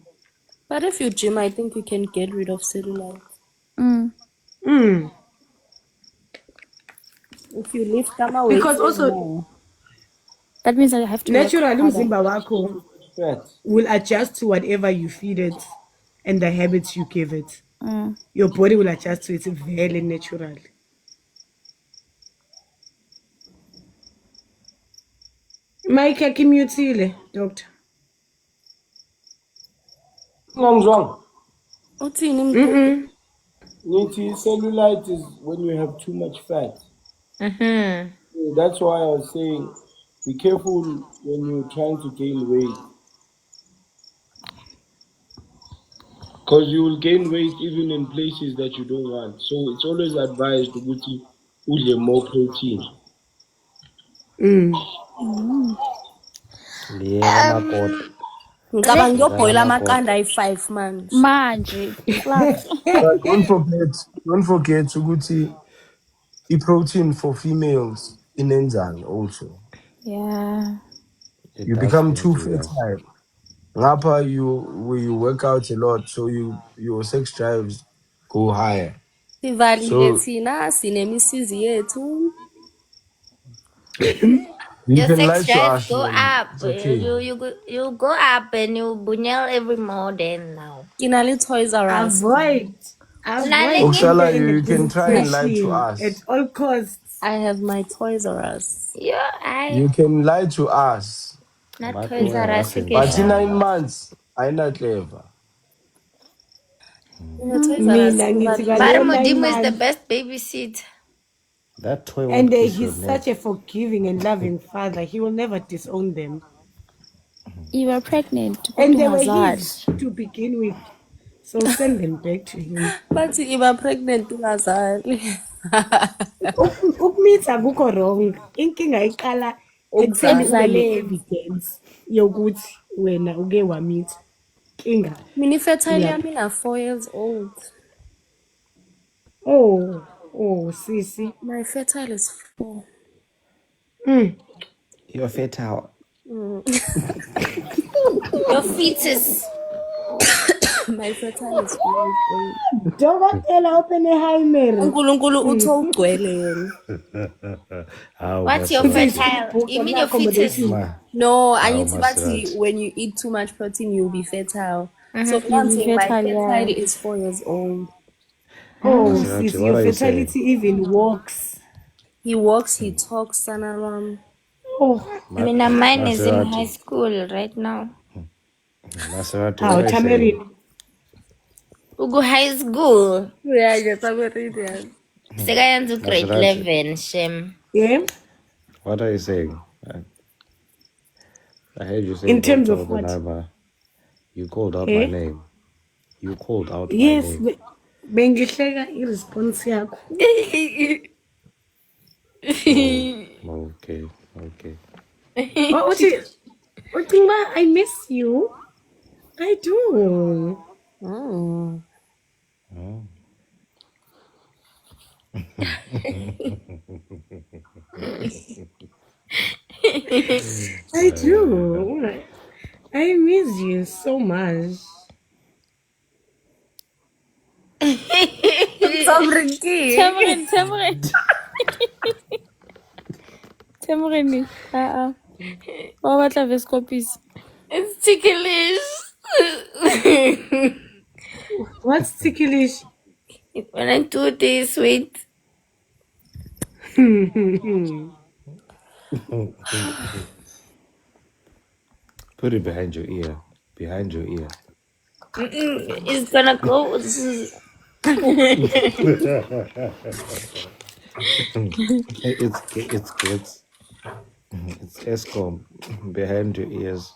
But if you gym, I think you can get rid of cellulite. If you lift weight Because also more. That means I have to work naturally harder. umzimba wakho will adjust to whatever you feed it and the habits you give it. Your body will adjust to it very naturally. Mike akimutile, doctor. Ngangizwanga. Uthini mntu? Nithi cellulite is when you have too much fat. Mhm. So that's why I was saying, be careful when you're trying to gain weight. Because you will gain weight even in places that you don't want. So it's always advised to eat more protein. Liyela makota. Ngicabanga ngiyobhoyila Makota. amaqanda ayi-5 manje. Manje. Slaps. But don't forget ukuthi protein for females inenzalo also. Yeah. It You does become too indeed, yeah. fertile. Ngapha you work out a lot, so your sex drives go higher. Sivalile So thina sinemisizi yethu. you Your can lie sex to drive us, go man. up. It's okay. You go up and you bunyel every more than now. Ke na le Toys R Us. Avoid Unalengi? Okshala, in the you can try and lie to presentation us. at all costs. I have my Toys R Us. Yo, You can lie to us. not But Toys R Us But in again. 9 months, I'm not clever. Ine Toys R Us Mina ngithi sivalile. But ngaleyo 9 Mudimu is the months. best babysitter. that toy And won't kiss your he's neck. such a forgiving and loving father. He will never disown them. You were pregnant. And Kudu they were hazard. his to begin with. So send them back to him. Bathi iba pregnant ungazali. Ukumitha akukho wrong. Inkinga iqala ekutheni ube ne-evidence yokuthi wena uke wamitha. Inkinga. Mina fertile Yeah. yami na 4 years old. Oh, sisi. My fertile is 4. You're fertile. Your fetus. My fertile is 4 years old. Dokotela open a high Mary. uNkulunkulu uthe ugcwele yena. What's your fertile? You mean your fetus? No, Hawu, angithi bathi Maserati. when you eat too much protein you'll be fertile. So You'll I'm be saying my fertile, yeah. fertile is 4 years old. Oh, Maserati, sisi, what your are you fertility even works. He walks, he talks, Sanaram. Oh, Mina mine is in Maserati. high school right now. Maserati, how what are you saying? Tamarin. Ugu high school. Yeah, yes, I'm reading. Sekayenza grade Maserati. 11, Shem. Yeah? What are you saying? I heard you say In terms of Dr. what? Benaiba. You called out Eh? my name. You called out Yes, my name. bengihleka irresponse yakho. Oh, okay. Utima, I miss you. I do. Mm. I do. I miss you so much. Tamarin, Tamarin. Tamarin. What about the Vescopis? It's ticklish. What's ticklish? When I do this, wait. Put it behind your ear. Behind your ear. It's gonna go. It's Escom behind your ears.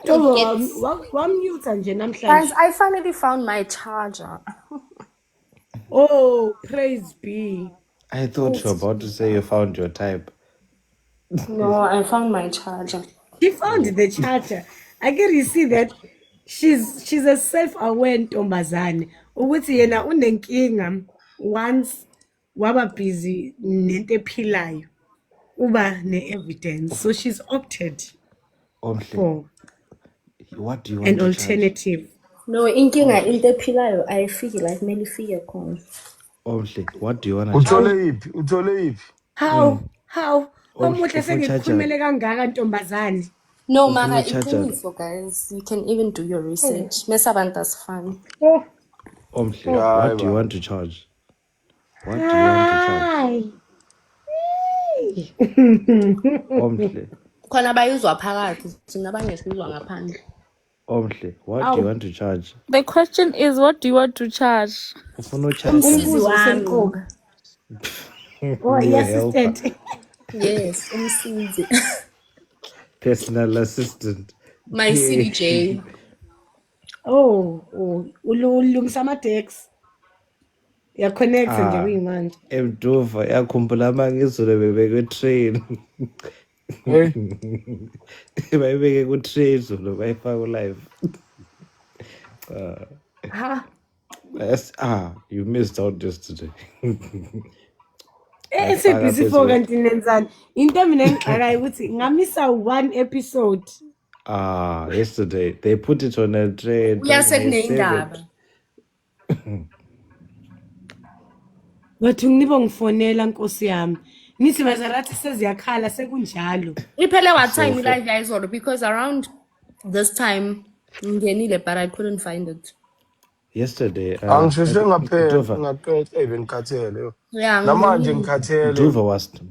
Wamute nje Guys, namhlanje. I finally found my charger. Oh, praise be. I thought you were about to say you found your type. No, I found my charger. She found the charger. I can you see that she's a self-aware ntombazane. Ukuthi yena unenkinga once waba busy nento ephilayo. Uba ne-evidence. So she's opted Only, for what do you want an to charge? alternative. No, inkinga into ephilayo ayifiki la kumele ifike khona. Only, what do you want to charge? Uthole iphi? How? Only, Omuhle sengikhulumele kangaka ntombazane. No, mara charger. iqiniso, guys. You can even do your research. Mesabantas fun. Only, Yeah, what do you man. want to charge? What do you want to charge? Only, Khona bayizwa phakathi, thina bangesizwa ngaphandle. only, what do you want to charge? The question is, what do you want to charge? Ufuna charge. Umbuzo usemqoka. Oh, Your helper. assistant. Yes, umsizi. Personal assistant. My CDJ. Oh, ulungisa ama-decks. Uyaconnect nje kuyimanje. Emduva yakhumbula amangizolo bebeke train. Hey, Bayibeke ku train zolo bayifaka live. Yes, you missed out yesterday. Esebhizi for kanti nenzani. Into mina engixakayo ukuthi ngamisa one episode. Yesterday they put it on a train. Uyasekuneyindaba. Bathi nginibo ngifonela nkosi yami. Nithi Maserati seziyakhala sekunjalo. Iphele what time live yayizolo because around this time ngingenile but I couldn't find it. Yesterday, angisheshe ngaqeda bengikhathele yo. Yeah, Namanje ngikhathele.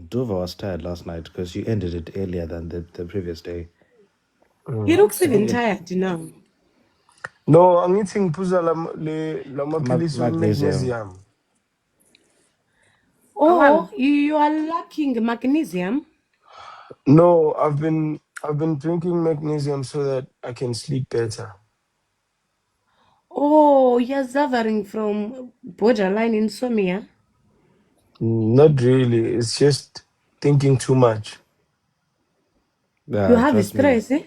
Duva was tired last night because you ended it earlier than the previous day. You look even tired now. No, angithi ngiphuza lamaphilisi magnesium. Oh, you are lacking magnesium? No, I've been drinking magnesium so that I can sleep better. Oh, you're suffering from borderline insomnia? Not really. It's just thinking too much. You have stress, eh?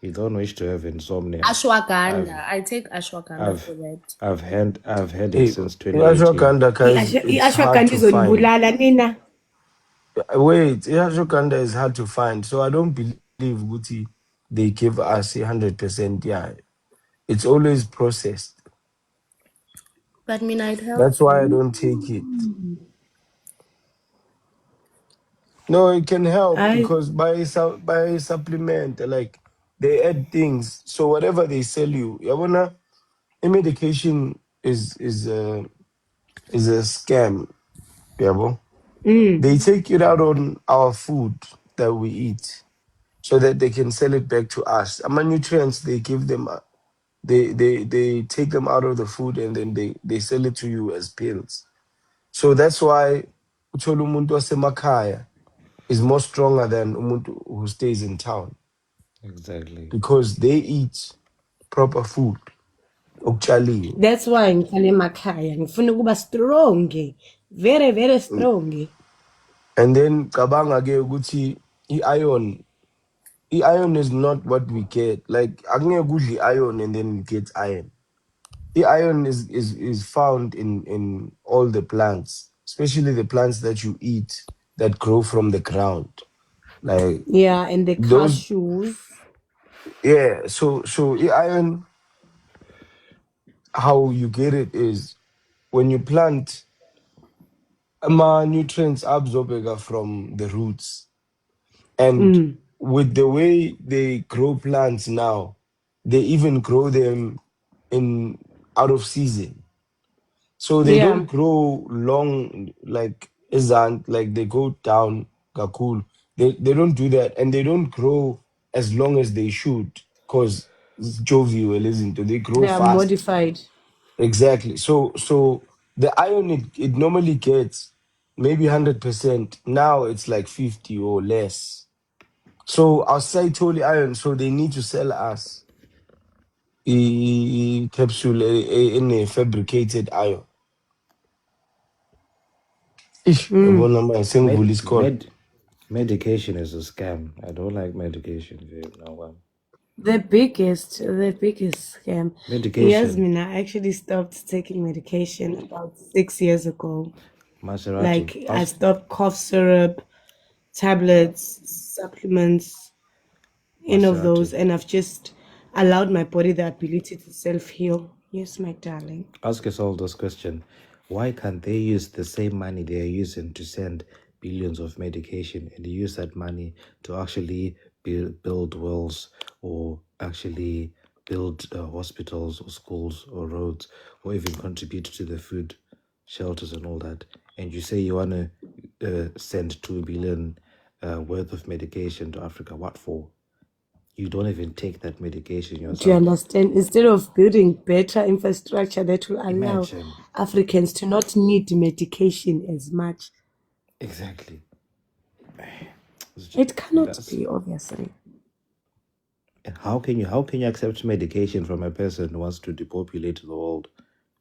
You don't wish to have insomnia. Ashwagandha. I take ashwagandha for that. I've had it since 2018. Ashwagandha, guys, it's hard to find. Nina. Wait, ashwagandha is hard to find, so I don't believe Guti they give us 100%. Yeah, it's always processed. But midnight help. That's why I don't take it. No, it can help because by a supplement, like they add things. So whatever they sell you, a medication is a scam. Yabo. They take it out on our food that we eat, so that they can sell it back to us. Ama nutrients they give them, they take them out of the food and then they sell it to you as pills. So that's why uthola umuntu wasemakhaya is more stronger than umuntu who stays in town. Exactly. Because they eat proper food. That's why ngihlala emakhaya ngifuna ukuba strong, very very strong. And then kabanga ke ukuthi iron is not what we get. Like angeke kudli iron and then we get iron. The iron is found in all the plants, especially the plants that you eat that grow from the ground. Like Yeah, and the those, cashews. yeah. So the iron, how you get it is when you plant, nutrients absorbed from the roots. And with the way they grow plants now, they even grow them in out of season. So they Yeah. don't grow long like isn't like they go down kakul. They don't do that, and they don't grow as long as they should because jovial isn't it? They grow They are fast. modified. Exactly. So the iron it normally gets maybe 100%. Now it's like 50 or less. So our site totally iron, so they need to sell us a capsule in a fabricated iron. Ish, yabona manje sengivula isikole. Medication is a scam. I don't like medication. No one. The biggest scam. Medication. Yasmin, I actually stopped taking medication about 6 years ago. Maserati. Like I stopped cough syrup, tablets, supplements, any of those, and I've just allowed my body the ability to self-heal. Yes, my darling. Ask yourself this question. Why can't they use the same money they are using to send billions of medication and use that money to actually build wells or actually build hospitals or schools or roads or even contribute to the food shelters and all that? And you say you want to send 2 billion worth of medication to Africa. What for? You don't even take that medication yourself. Do you understand? Instead of building better infrastructure that will allow Imagine. Africans to not need medication as much. Exactly. It cannot be, obviously. How can you accept medication from a person who wants to depopulate the world,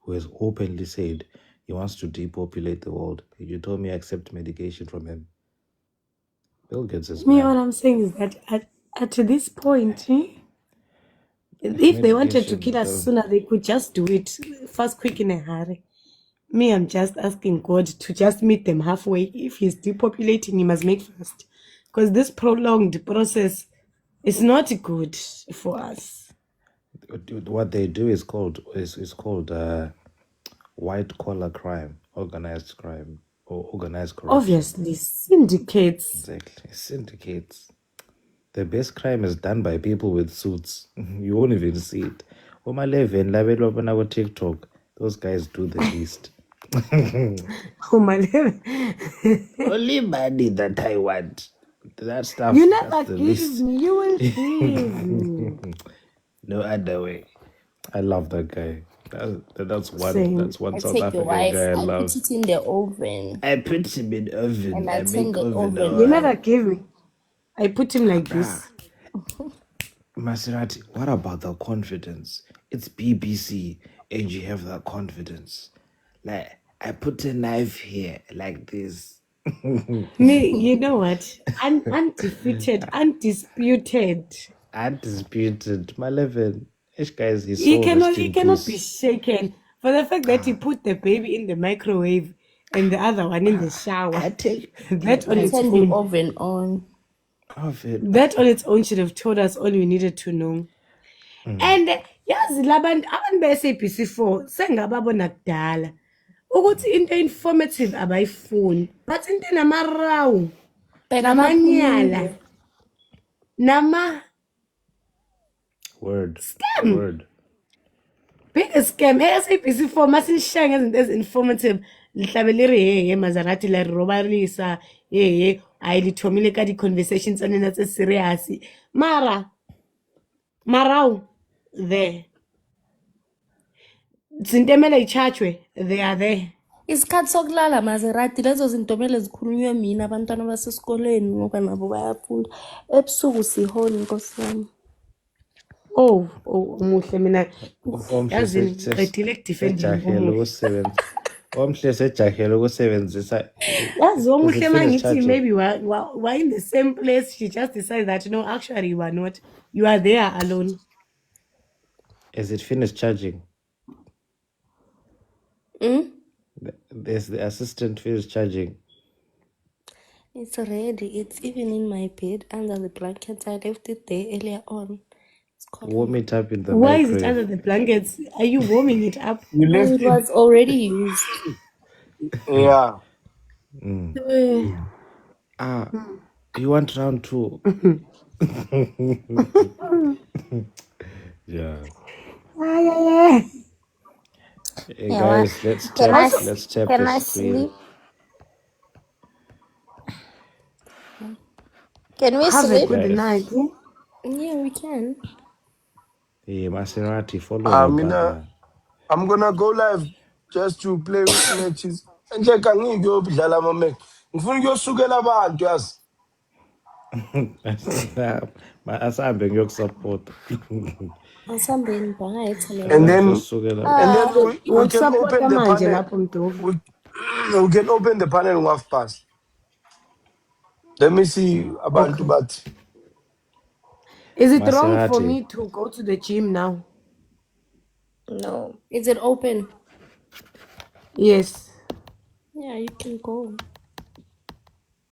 who has openly said he wants to depopulate the world? You told me accept medication from him. Bill Gates is Me, mad. what I'm saying is that at this point, if they wanted to kill us sooner, they could just do it fast, quick, in a hurry. Me, I'm just asking God to just meet them halfway. If he's depopulating, he must make fast. Because this prolonged process is not good for us. What they do is called white collar crime, organized crime, or organized corruption. Obviously, syndicates. Exactly, syndicates. The best crime is done by people with suits. You won't even see it. On my level, TikTok, those guys do the least. Oh my God. Only money that I want. That stuff. You never that's the give least. me. You will give me. No other way. I love that guy. That's one. Same. That's one I South take your African wife, guy I I love. put it in the oven, I put him in oven. and I I turn make the oven. oven You on. never give me. I put him like this. Maserati, what about the confidence? It's BBC, and you have that confidence. Like I put a knife here, like this. Me, you know what? Undefeated, undisputed. Undisputed. My level. This guy is his He soul cannot resting be peace. shaken for the fact that he put the baby in the microwave and the other one in the shower. I take That on I its turn the own. oven on. oven. That on its own should have told us all we needed to know. And yazi labantu abantu be-SABC 4 sengababona kudala ukuthi into informative abayifuni, but into enamarawu namanyala nama Word. scam. Word. Biggest scam. SABC 4 masinishaya ngezinto ezi-informative lihlabe liri hehe Maserati la robarisa hehe hayi lithomile ka di-conversations tsanena tse serious marawu there zinto emele ichatshwe they are there. Isikhathi sokulala Maserati, lezo zinto mele zikhulunywe mina abantwana basesikoleni ngoba nabo bayafunda. Ebusuku siholi Nkosi yami. Oh muhle mina yazini Umfundisi ngiqedile ukudefend ejahele ukusebenza Omhle sejahele ukusebenzisa That's the one finish charging. maybe we're in the same place. She just decided that no, actually you are not. You are there alone. Is it finished charging? Mm? There's the assistant finished charging. It's ready. It's even in my bed under the blankets. I left it there earlier on. It's cold. Warm it up in the Why is it microwave. under the blankets? Are you warming it up? You No, left it it. was already used. Yeah. Ah, you want round 2? Yeah. Hey Yeah, guys, let's can tap I the screen. sleep? Can we Have a sleep? good Yes. night. Yeah, we can. Hey, Maserati, follow your partner. I'm gonna go live just to play matches. Nje kangibi yokudlala ama match. Ngifuna ukuyosukela abantu yazi. Asambe ngiyokusupport. Asambeni bye. And then we can Support open the manje panel. lapho Mdovu. We can open the panel half past. Let me see abantu Okay. but Is it wrong for Maserati. me to go to the gym now? No. Is it open? Yes. Yeah, you can go.